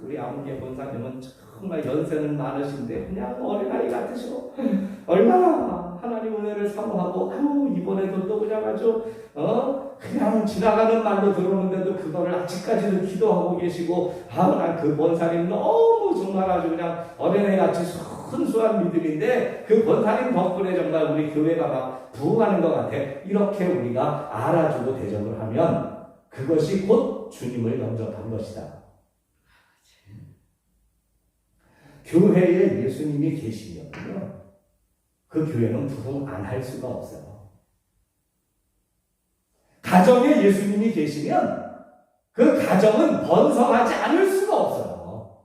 S1: 우리 아무개 본사님은 정말 연세는 많으신데 그냥 어린아이 같으시고 얼마나 하나님 은혜를 사모하고 이번에도 또 그냥 아주 그냥 지나가는 말로 들어오는데도 그거를 아직까지도 기도하고 계시고 난 그 본사님 너무 정말 아주 그냥 어린애같이 순수한 믿음인데 그 본사님 덕분에 정말 우리 교회가 막 부흥하는 것 같아. 이렇게 우리가 알아주고 대접을 하면 그것이 곧 주님을 영접한 것이다. 교회에 예수님이 계시면요, 그 교회는 부흥 안 할 수가 없어요. 가정에 예수님이 계시면 그 가정은 번성하지 않을 수가 없어요.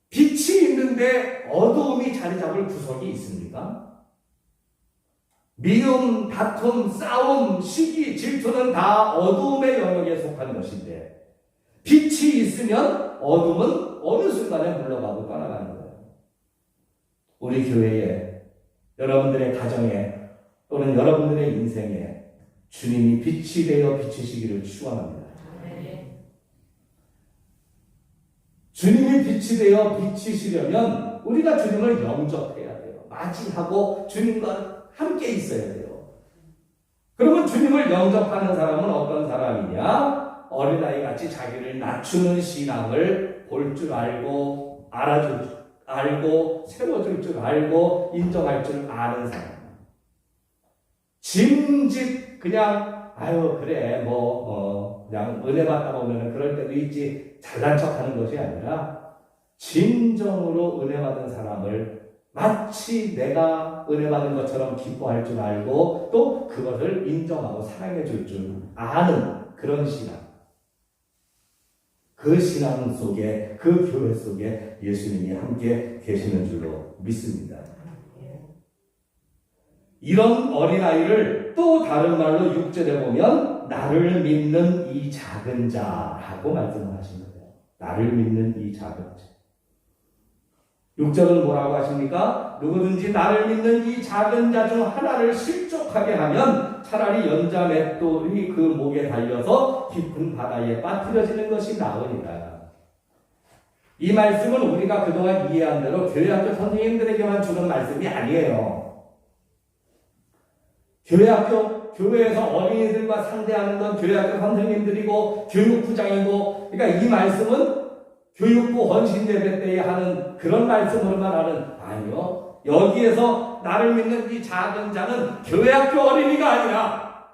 S1: 빛이 있는데 어두움이 자리 잡을 구석이 있습니까? 미움, 다툼, 싸움, 시기, 질투는 다 어두움의 영역에 속한 것인데 빛이 있으면 어둠은 어느 순간에 물러가고 떠나가는 거예요. 우리 교회에, 여러분들의 가정에 또는 여러분들의 인생에 주님이 빛이 되어 비치시기를 축원합니다. 주님이 빛이 되어 비치시려면 우리가 주님을 영접해야 돼요. 맞이하고 주님과 함께 있어야 돼요. 그러면 주님을 영접하는 사람은 어떤 사람이냐? 어린아이 같이 자기를 낮추는 신앙을 볼 줄 알고 알아줄 줄 알고 세워줄 줄 알고 인정할 줄 아는 사람. 짐짓 그냥 아유 그래 그냥 은혜 받다 보면 그럴 때도 있지 잘난 척하는 것이 아니라 진정으로 은혜 받은 사람을 마치 내가 은혜 받은 것처럼 기뻐할 줄 알고 또 그것을 인정하고 사랑해 줄 줄 아는 그런 신앙. 그 신앙 속에 그 교회 속에 예수님이 함께 계시는 줄로 믿습니다. 이런 어린아이를 또 다른 말로 6절에 보면 나를 믿는 이 작은 자라고 말씀을 하신 거예요. 나를 믿는 이 작은 자. 6절은 뭐라고 하십니까? 누구든지 나를 믿는 이 작은 자 중 하나를 실족하게 하면 차라리 연자 맷돌이 그 목에 달려서 깊은 바다에 빠뜨려지는 것이 나으니라. 이 말씀은 우리가 그동안 이해한 대로 교회학교 선생님들에게만 주는 말씀이 아니에요. 교회에서 어린이들과 상대하는 건 교회학교 선생님들이고 교육부장이고, 그러니까 이 말씀은 교육부 헌신 예배 때에 하는 그런 말씀으로만 하는, 아니요. 여기에서 나를 믿는 이 작은 자는 교회학교 어린이가 아니라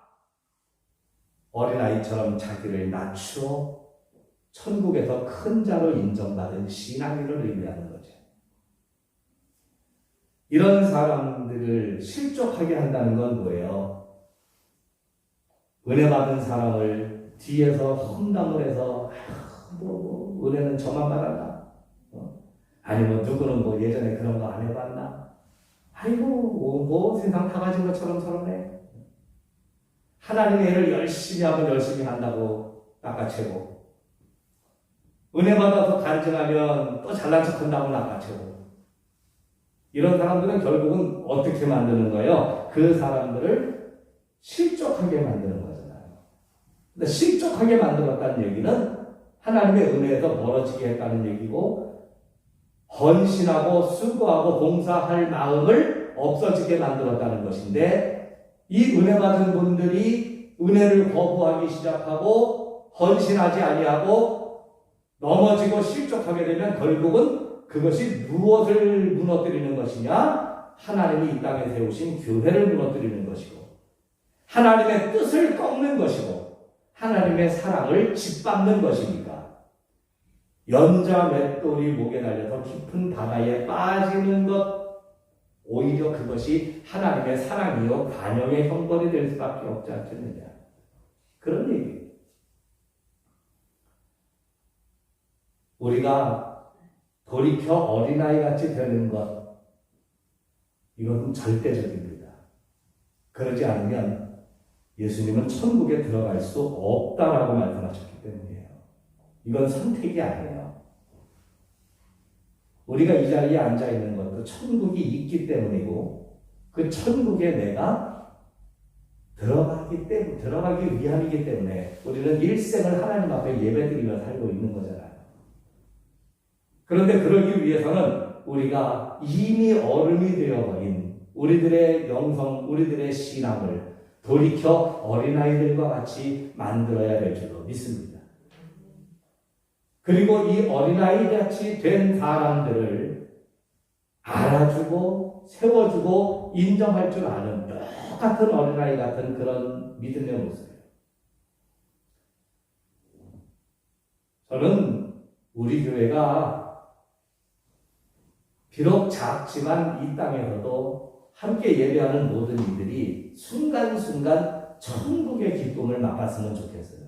S1: 어린아이처럼 자기를 낮추어 천국에서 큰 자로 인정받은 신앙인을 의미하는 거죠. 이런 사람들을 실족하게 한다는 건 뭐예요? 은혜 받은 사람을 뒤에서 험담을 해서 은혜는 저만 받았나? 아니면 누구는 예전에 그런 거 안 해봤나? 아이고 세상 다 가진 것처럼 저러네. 하나님의 일을 열심히 하고 열심히 한다고 낚아채고, 은혜 받아서 간증하면 또 잘난 척 한다고 낚아채고, 이런 사람들은 결국은 어떻게 만드는 거예요? 그 사람들을 실족하게 만드는 거잖아요. 근데 실족하게 만들었다는 얘기는 하나님의 은혜에서 멀어지게 했다는 얘기고, 헌신하고 수고하고 봉사할 마음을 없어지게 만들었다는 것인데, 이 은혜 받은 분들이 은혜를 거부하기 시작하고 헌신하지 아니하고 넘어지고 실족하게 되면 결국은 그것이 무엇을 무너뜨리는 것이냐? 하나님이 이 땅에 세우신 교회를 무너뜨리는 것이고, 하나님의 뜻을 꺾는 것이고, 하나님의 사랑을 짓밟는 것이니까 연자 맷돌이 목에 달려서 깊은 바다에 빠지는 것, 오히려 그것이 하나님의 사랑이요 관용의 형벌이 될 수밖에 없지 않겠느냐, 그런 얘기예요. 우리가 돌이켜 어린아이같이 되는 것, 이것은 절대적입니다. 그러지 않으면 예수님은 천국에 들어갈 수 없다라고 말씀하셨기 때문이에요. 이건 선택이 아니에요. 우리가 이 자리에 앉아있는 것도 천국이 있기 때문이고, 그 천국에 내가 들어가기 위함이기 때문에 우리는 일생을 하나님 앞에 예배드리며 살고 있는 거잖아요. 그런데 그러기 위해서는 우리가 이미 어른이 되어버린 우리들의 영성, 우리들의 신앙을 돌이켜 어린아이들과 같이 만들어야 될 줄로 믿습니다. 그리고 이 어린아이같이 된 사람들을 알아주고 세워주고 인정할 줄 아는 똑같은 어린아이 같은 그런 믿음의 모습이에요. 저는 우리 교회가 비록 작지만 이 땅에서도 함께 예배하는 모든 이들이 순간순간 천국의 기쁨을 맛봤으면 좋겠어요.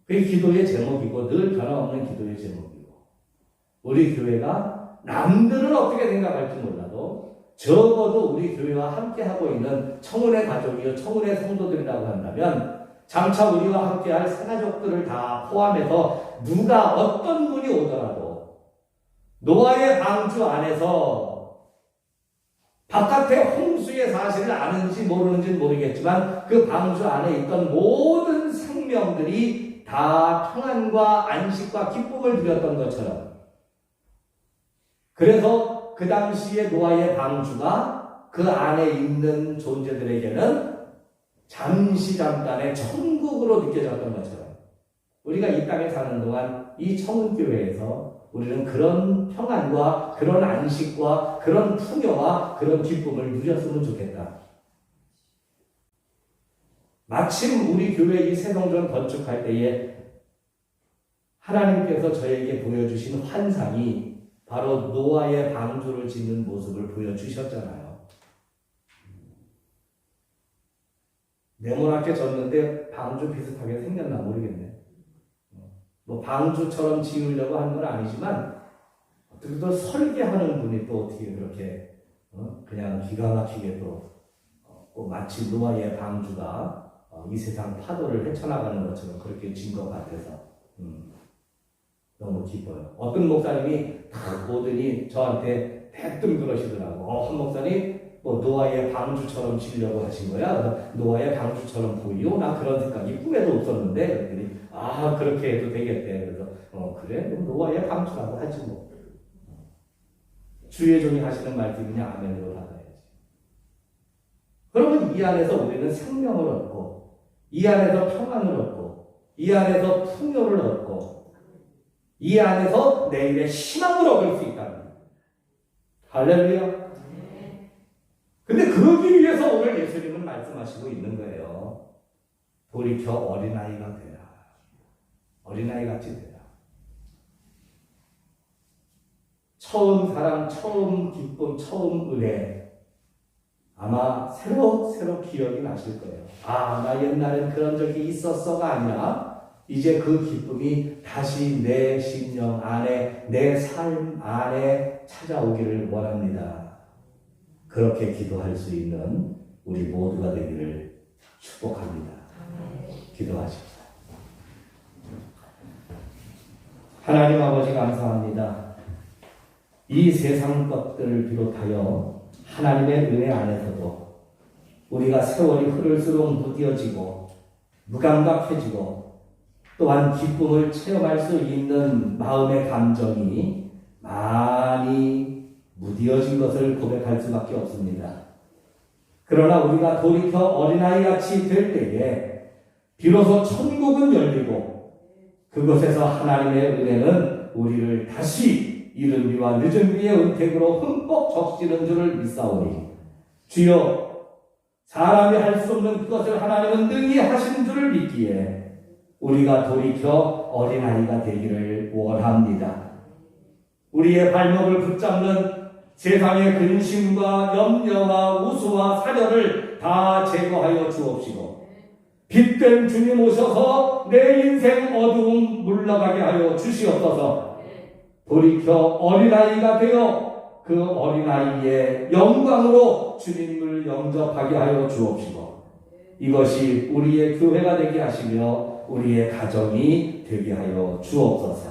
S1: 그게 기도의 제목이고 늘 변함없는 기도의 제목이고, 우리 교회가 남들은 어떻게 생각할지 몰라도 적어도 우리 교회와 함께하고 있는 청운의 가족이요 청운의 성도들이라고 한다면 장차 우리와 함께할 새가족들을 다 포함해서 누가 어떤 분이 오더라도 노아의 방주 안에서 바깥의 홍수의 사실을 아는지 모르는지 모르겠지만 그 방주 안에 있던 모든 생명들이 다 평안과 안식과 기쁨을 누렸던 것처럼, 그래서 그 당시에 노아의 방주가 그 안에 있는 존재들에게는 잠깐의 천국으로 느껴졌던 것처럼, 우리가 이 땅에 사는 동안 이 청운교회에서 우리는 그런 평안과 그런 안식과 그런 풍요와 그런 기쁨을 누렸으면 좋겠다. 마침 우리 교회 이 새동전 건축할 때에 하나님께서 저에게 보여주신 환상이 바로 노아의 방주를 짓는 모습을 보여주셨잖아요. 네모나게 졌는데 방주 비슷하게 생겼나 모르겠네. 뭐 방주처럼 지으려고 하는 건 아니지만 어떻게 또 설계하는 분이 또 어떻게 그렇게 그냥 기가 막히게 또 마치 노아의 방주가 이 세상 파도를 헤쳐나가는 것처럼 그렇게 진 것 같아서 너무 기뻐요. 어떤 목사님이 보더니 저한테 대뜸 그러시더라고. 한 목사님 뭐 노아의 방주처럼 지으려고 하신 거야? 노아의 방주처럼 보이요? 나 그런 생각이 꿈에도 없었는데 그랬더니 그렇게 해도 되겠대. 그래서 그래? 그럼 노아의 방주라고 하지 뭐. 주의 종이 하시는 말씀이냐 아멘으로 받아야지. 그러면 이 안에서 우리는 생명을 얻고 이 안에서 평안을 얻고 이 안에서 풍요를 얻고 이 안에서 내일의 희망을 얻을 수 있다는 거예요. 할렐루야. 근데 그러기 위해서 오늘 예수님은 말씀하시고 있는 거예요. 돌이켜 어린아이가 되라. 어린아이 같이 되라. 처음 사랑, 처음 기쁨, 처음 은혜. 아마 새로 기억이 나실 거예요. 나 옛날엔 그런 적이 있었어가 아니라 이제 그 기쁨이 다시 내 심령 안에, 내 삶 안에 찾아오기를 원합니다. 그렇게 기도할 수 있는 우리 모두가 되기를 축복합니다. 기도하십시오. 하나님 아버지 감사합니다. 이 세상 것들을 비롯하여 하나님의 은혜 안에서도 우리가 세월이 흐를수록 무뎌지고 무감각해지고 또한 기쁨을 체험할 수 있는 마음의 감정이 많이 무뎌진 것을 고백할 수밖에 없습니다. 그러나 우리가 돌이켜 어린아이같이 될 때에 비로소 천국은 열리고 그곳에서 하나님의 은혜는 우리를 다시 이른 비와 늦은 비의 은택으로 흠뻑 적시는 줄을 믿사오니 주여 사람이 할 수 없는 그것을 하나님은 능히 하시는 줄을 믿기에 우리가 돌이켜 어린아이가 되기를 원합니다. 우리의 발목을 붙잡는 세상의 근심과 염려와 우수와 사려를 다 제거하여 주옵시고 빛된 주님 오셔서 내 인생 어두움 물러가게 하여 주시옵소서. 돌이켜 어린아이가 되어 그 어린아이의 영광으로 주님을 영접하게 하여 주옵시고 이것이 우리의 교회가 되게 하시며 우리의 가정이 되게 하여 주옵소서.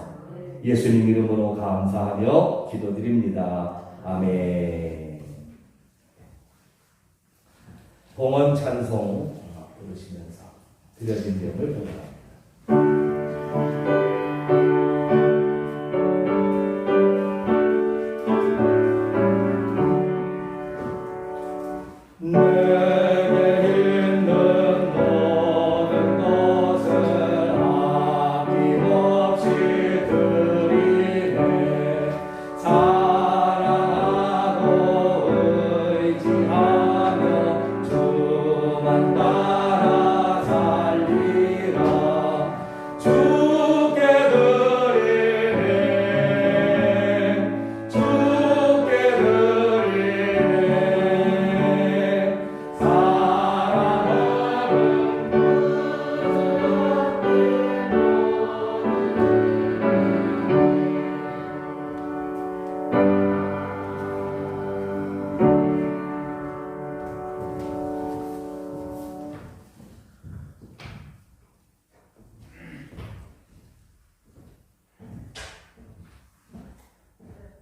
S1: 예수님 이름으로 감사하며 기도드립니다. 아멘. 봉헌 찬송 부르시면서 드려진 내용을 보겠습니다.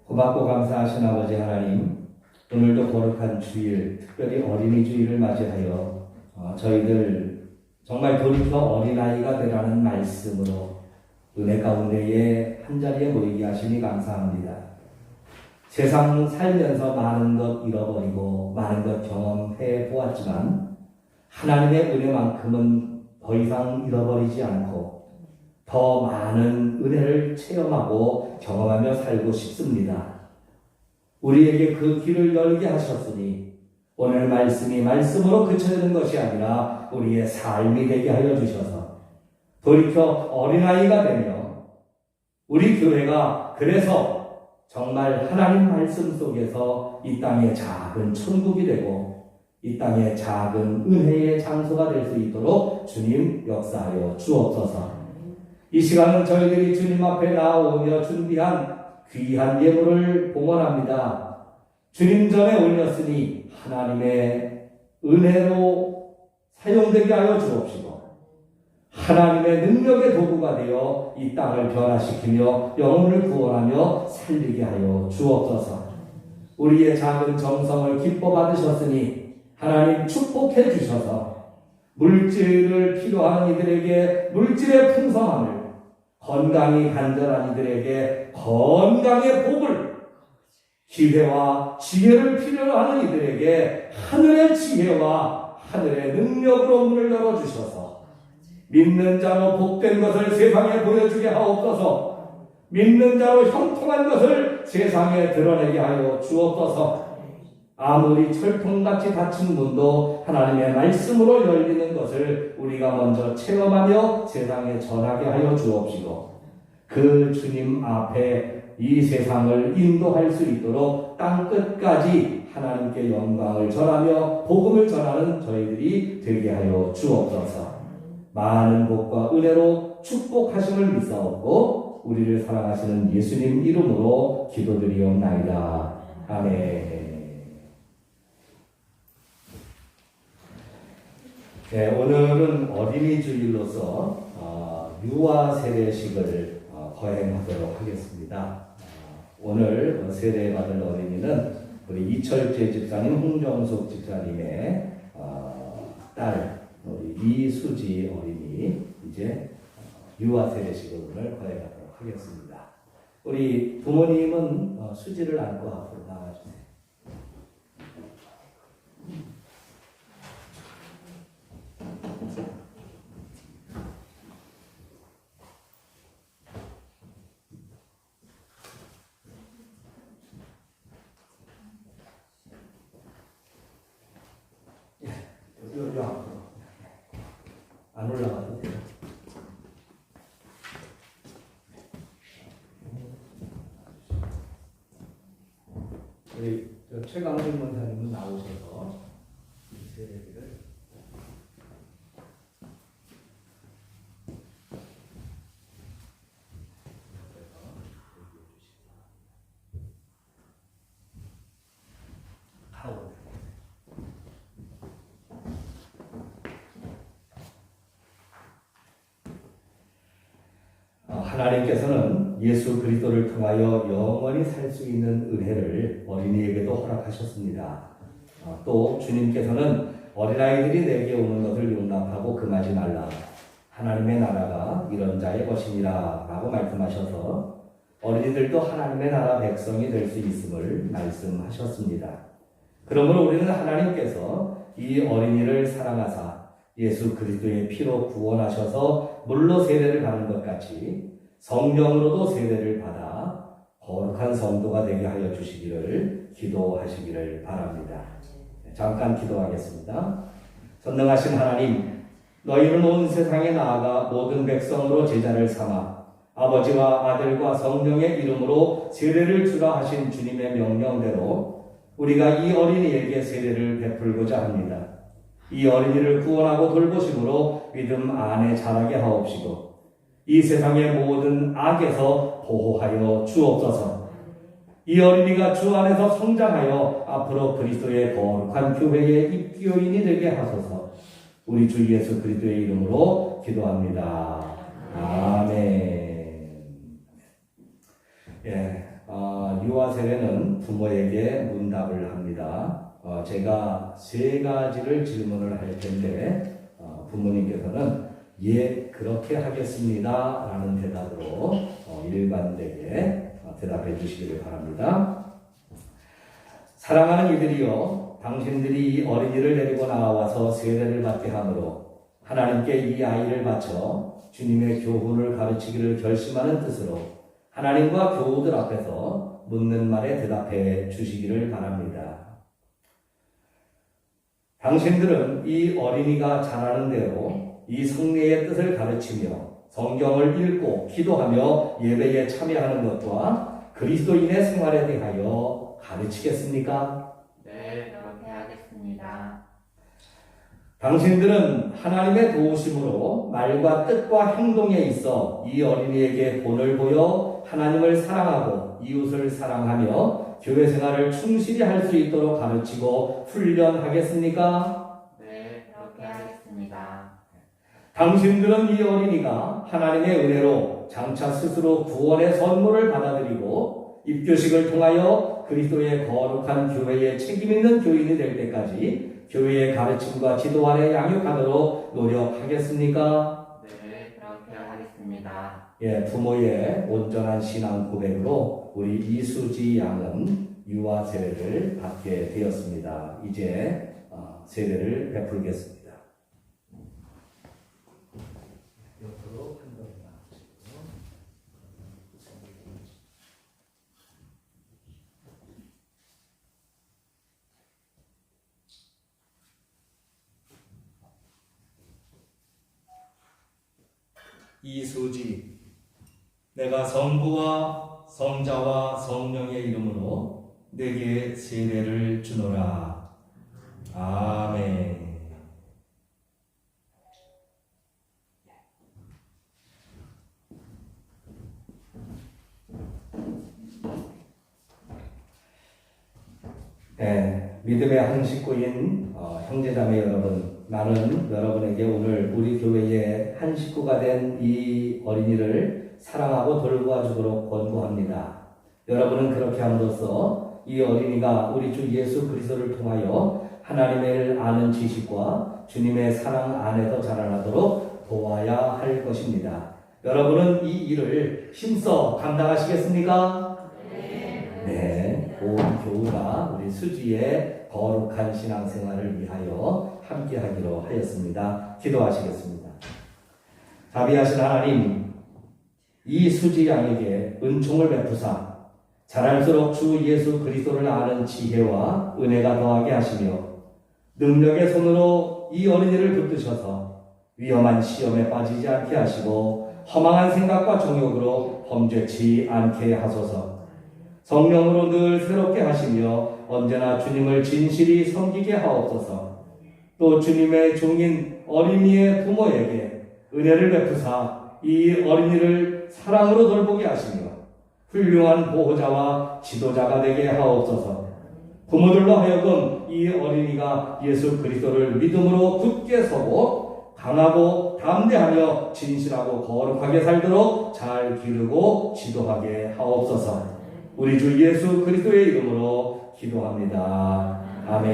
S1: 고맙고 감사하신 아버지 하나님, 오늘도 거룩한 주일, 특별히 어린이 주일을 맞이하여 저희들 정말 돌이켜 어린아이가 되라는 말씀으로 은혜 가운데에 한자리에 모이게 하시니 감사합니다. 세상 살면서 많은 것 잃어버리고 많은 것 경험해 보았지만 하나님의 은혜만큼은 더 이상 잃어버리지 않고 더 많은 은혜를 체험하고 경험하며 살고 싶습니다. 우리에게 그 길을 열게 하셨으니 오늘 말씀이 말씀으로 그쳐지는 것이 아니라 우리의 삶이 되게 하여 주셔서 돌이켜 어린아이가 되며 우리 교회가 그래서 정말 하나님 말씀 속에서 이 땅의 작은 천국이 되고 이 땅의 작은 은혜의 장소가 될 수 있도록 주님 역사하여 주옵소서. 이 시간은 저희들이 주님 앞에 나오며 준비한 귀한 예물을 봉헌합니다. 주님 전에 올렸으니 하나님의 은혜로 사용되게 하여 주옵시고 하나님의 능력의 도구가 되어 이 땅을 변화시키며 영혼을 구원하며 살리게 하여 주옵소서. 우리의 작은 정성을 기뻐 받으셨으니 하나님 축복해 주셔서 물질을 필요한 이들에게 물질의 풍성함을, 건강이 간절한 이들에게 건강의 복을, 기회와 지혜를 필요로 하는 이들에게 하늘의 지혜와 하늘의 능력으로 문을 열어주셔서 믿는 자로 복된 것을 세상에 보여주게 하옵소서. 믿는 자로 형통한 것을 세상에 드러내게 하여 주옵소서. 아무리 철통같이 닫힌 문도 하나님의 말씀으로 열리는 것을 우리가 먼저 체험하며 세상에 전하게 하여 주옵시고 그 주님 앞에 이 세상을 인도할 수 있도록 땅끝까지 하나님께 영광을 전하며 복음을 전하는 저희들이 되게 하여 주옵소서. 많은 복과 은혜로 축복하심을 믿사옵고 우리를 사랑하시는 예수님 이름으로 기도드리옵나이다. 아멘. 네, 오늘은 어린이 주일로서 유아 세례식을 거행하도록 하겠습니다. 오늘 세례받을 어린이는 우리 이철재 집사님, 홍정숙 집사님의 딸 우리 이수지 어린이 이제 유아 세례식을 오늘 거행하도록 하겠습니다. 우리 부모님은 수지를 안고 앞으로 나와주세요. 여기 앞으로 안 올라가도 돼요. 우리 최강훈 원사님은 나오셔서 세례를 가운데. 하나님께서는 예수 그리스도를 통하여 영원히 살 수 있는 은혜를 어린이에게도 허락하셨습니다. 또 주님께서는 어린아이들이 내게 오는 것을 용납하고 금하지 말라. 하나님의 나라가 이런 자의 것이니라 라고 말씀하셔서 어린이들도 하나님의 나라 백성이 될 수 있음을 말씀하셨습니다. 그러므로 우리는 하나님께서 이 어린이를 사랑하사 예수 그리스도의 피로 구원하셔서 물로 세례를 받는 것 같이 성령으로도 세례를 받아 거룩한 성도가 되게 하여 주시기를 기도하시기를 바랍니다. 잠깐 기도하겠습니다. 전능하신 하나님, 너희는 온 세상에 나아가 모든 백성으로 제자를 삼아 아버지와 아들과 성령의 이름으로 세례를 주라 하신 주님의 명령대로 우리가 이 어린이에게 세례를 베풀고자 합니다. 이 어린이를 구원하고 돌보심으로 믿음 안에 자라게 하옵시고 이 세상의 모든 악에서 보호하여 주옵소서. 이 어린이가 주 안에서 성장하여 앞으로 그리스도의 거룩한 교회의 입교인이 되게 하소서. 우리 주 예수 그리스도의 이름으로 기도합니다. 아멘. 유아 세례는 부모에게 문답을 합니다. 제가 세 가지를 질문을 할 텐데 부모님께서는 예, 그렇게 하겠습니다 라는 대답으로 일관되게 대답해 주시기를 바랍니다. 사랑하는 이들이여, 당신들이 이 어린이를 데리고 나와서 세례를 받게 하므로 하나님께 이 아이를 바쳐 주님의 교훈을 가르치기를 결심하는 뜻으로 하나님과 교우들 앞에서 묻는 말에 대답해 주시기를 바랍니다. 당신들은 이 어린이가 잘하는 대로 이 성례의 뜻을 가르치며 성경을 읽고 기도하며 예배에 참여하는 것과 그리스도인의 생활에 대하여 가르치겠습니까?
S3: 네, 그렇게 하겠습니다.
S1: 당신들은 하나님의 도우심으로 말과 뜻과 행동에 있어 이 어린이에게 본을 보여 하나님을 사랑하고 이웃을 사랑하며 교회 생활을 충실히 할 수 있도록 가르치고 훈련하겠습니까?
S3: 네, 그렇게 하겠습니다.
S1: 당신들은 이 어린이가 하나님의 은혜로 장차 스스로 구원의 선물을 받아들이고 입교식을 통하여 그리스도의 거룩한 교회에 책임있는 교인이 될 때까지 교회의 가르침과 지도 아래 양육하도록 노력하겠습니까?
S3: 네, 그렇게 하겠습니다.
S1: 예, 부모의 온전한 신앙 고백으로 우리 이수지 양은 유아 세례를 받게 되었습니다. 이제 세례를 베풀겠습니다. 옆으로 한 걸음만 하시고. 이수지, 내가 성부와 성자와 성령의 이름으로 내게 세례를 주노라. 아멘. 네, 믿음의 한 식구인 형제자매 여러분, 나는 여러분에게 오늘 우리 교회의 한 식구가 된 이 어린이를 사랑하고 돌보아주도록 권고합니다. 여러분은 그렇게 함으로써 이 어린이가 우리 주 예수 그리스도를 통하여 하나님을 아는 지식과 주님의 사랑 안에서 자라나도록 도와야 할 것입니다. 여러분은 이 일을 힘써 감당하시겠습니까? 네, 온 교우가 우리 수지의 거룩한 신앙생활을 위하여 함께하기로 하였습니다. 기도하시겠습니다. 자비하신 하나님, 이 수지 양에게 은총을 베푸사 자랄수록 주 예수 그리스도를 아는 지혜와 은혜가 더하게 하시며 능력의 손으로 이 어린이를 붙드셔서 위험한 시험에 빠지지 않게 하시고 허망한 생각과 정욕으로 범죄치 않게 하소서. 성령으로 늘 새롭게 하시며 언제나 주님을 진실히 섬기게 하옵소서. 또 주님의 종인 어린이의 부모에게 은혜를 베푸사 이 어린이를 사랑으로 돌보게 하시며 훌륭한 보호자와 지도자가 되게 하옵소서. 부모들로 하여금 이 어린이가 예수 그리스도를 믿음으로 굳게 서고 강하고 담대하며 진실하고 거룩하게 살도록 잘 기르고 지도하게 하옵소서. 우리 주 예수 그리스도의 이름으로 기도합니다. 아멘.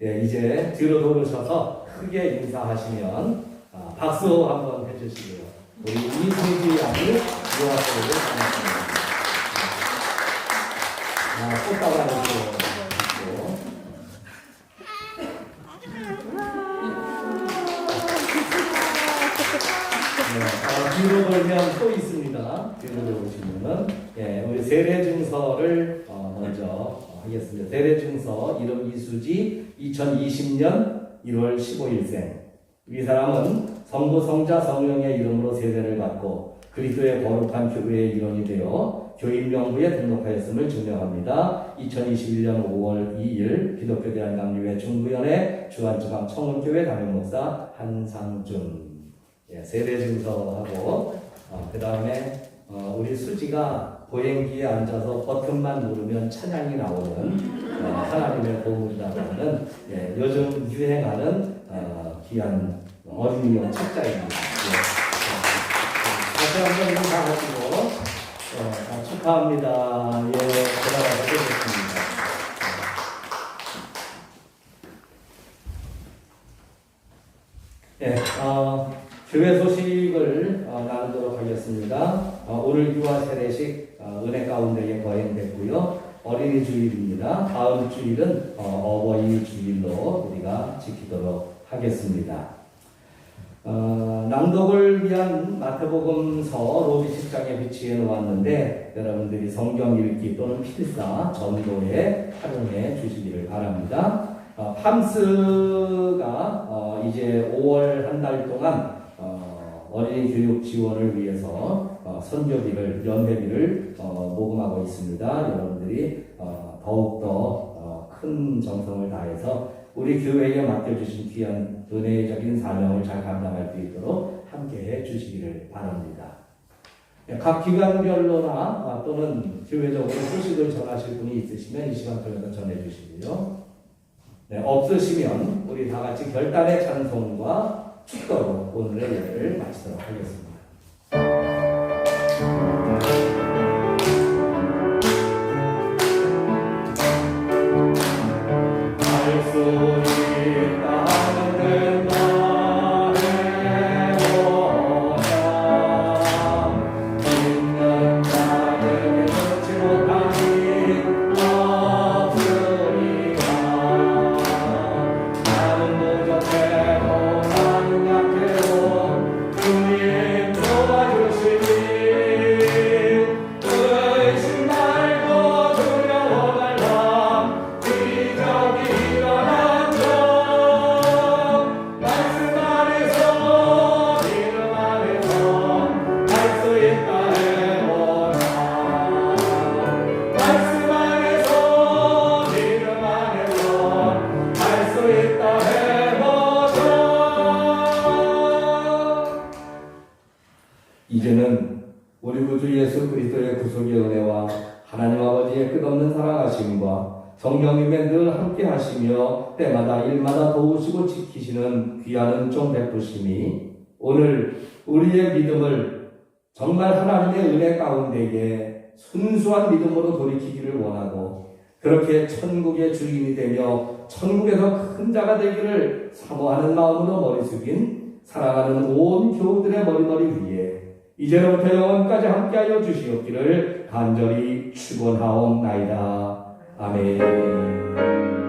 S1: 예, 이제 뒤로 돌으셔서 크게 인사하시면 박수 한번 해주시고요. 우리 이수지 양을 유아세례를 하겠습니다. 꽃다발을 주시고 뒤로 돌면 또 있습니다. 뒤로 돌으시면은 우리 세례 증서를 먼저 하겠습니다. 세례 증서 이름 이수지 2020년 1월 15일생. 이 사람은 성부 성자 성령의 이름으로 세례를 받고 그리스도의 거룩한 교회의 일원이 되어 교인명부에 등록하였음을 증명합니다. 2021년 5월 2일 기독교 대한강류회 중부연회 주한지방 청운교회 담임목사 한상준. 세례 증서하고 그 다음에 우리 수지가 보행기에 앉아서 버튼만 누르면 찬양이 나오는 하나님의 보물이라는 요즘 유행하는 귀한 어린이용 책자입니다. 다시 한번 인사하시고 축하합니다. 들어가서 되겠습니다. 교회 소식을 나누도록 하겠습니다. 오늘 유아 세례식 은혜 가운데에 거행됐고요. 어린이 주일입니다. 다음 주일은 어버이 주일로 우리가 지키도록 하겠습니다. 낭독을 위한 마태복음서 로비 책장에 비치해 놓았는데 여러분들이 성경 읽기 또는 필사 전도에 활용해 주시기를 바랍니다. 팜스가 이제 5월 한 달 동안 어린이 교육 지원을 위해서 선교비를, 연회비를 모금하고 있습니다. 여러분들이 더욱더 큰 정성을 다해서 우리 교회에 맡겨주신 귀한 은혜적인 사명을 잘 감당할 수 있도록 함께해 주시기를 바랍니다. 각 기관별로나 또는 교회적으로 소식을 전하실 분이 있으시면 이 시간 통해서 전해주시고요. 네, 없으시면 우리 다 같이 결단의 찬송과 축도로 오늘의 예배를 마치도록 하겠습니다. 이제는 우리 구주 예수 그리스도의 구속의 은혜와 하나님 아버지의 끝없는 사랑하심과 성령님의 늘 함께 하시며 때마다 일마다 도우시고 지키시는 귀한 은총 베푸심이 오늘 우리의 믿음을 정말 하나님의 은혜 가운데에 순수한 믿음으로 돌이키기를 원하고 그렇게 천국의 주인이 되며 천국에서 큰 자가 되기를 사모하는 마음으로 머리 숙인 사랑하는 온 교우들의 머리 위에 이제로부터 영원까지 함께하여 주시옵기를 간절히 축원하옵나이다. 아멘.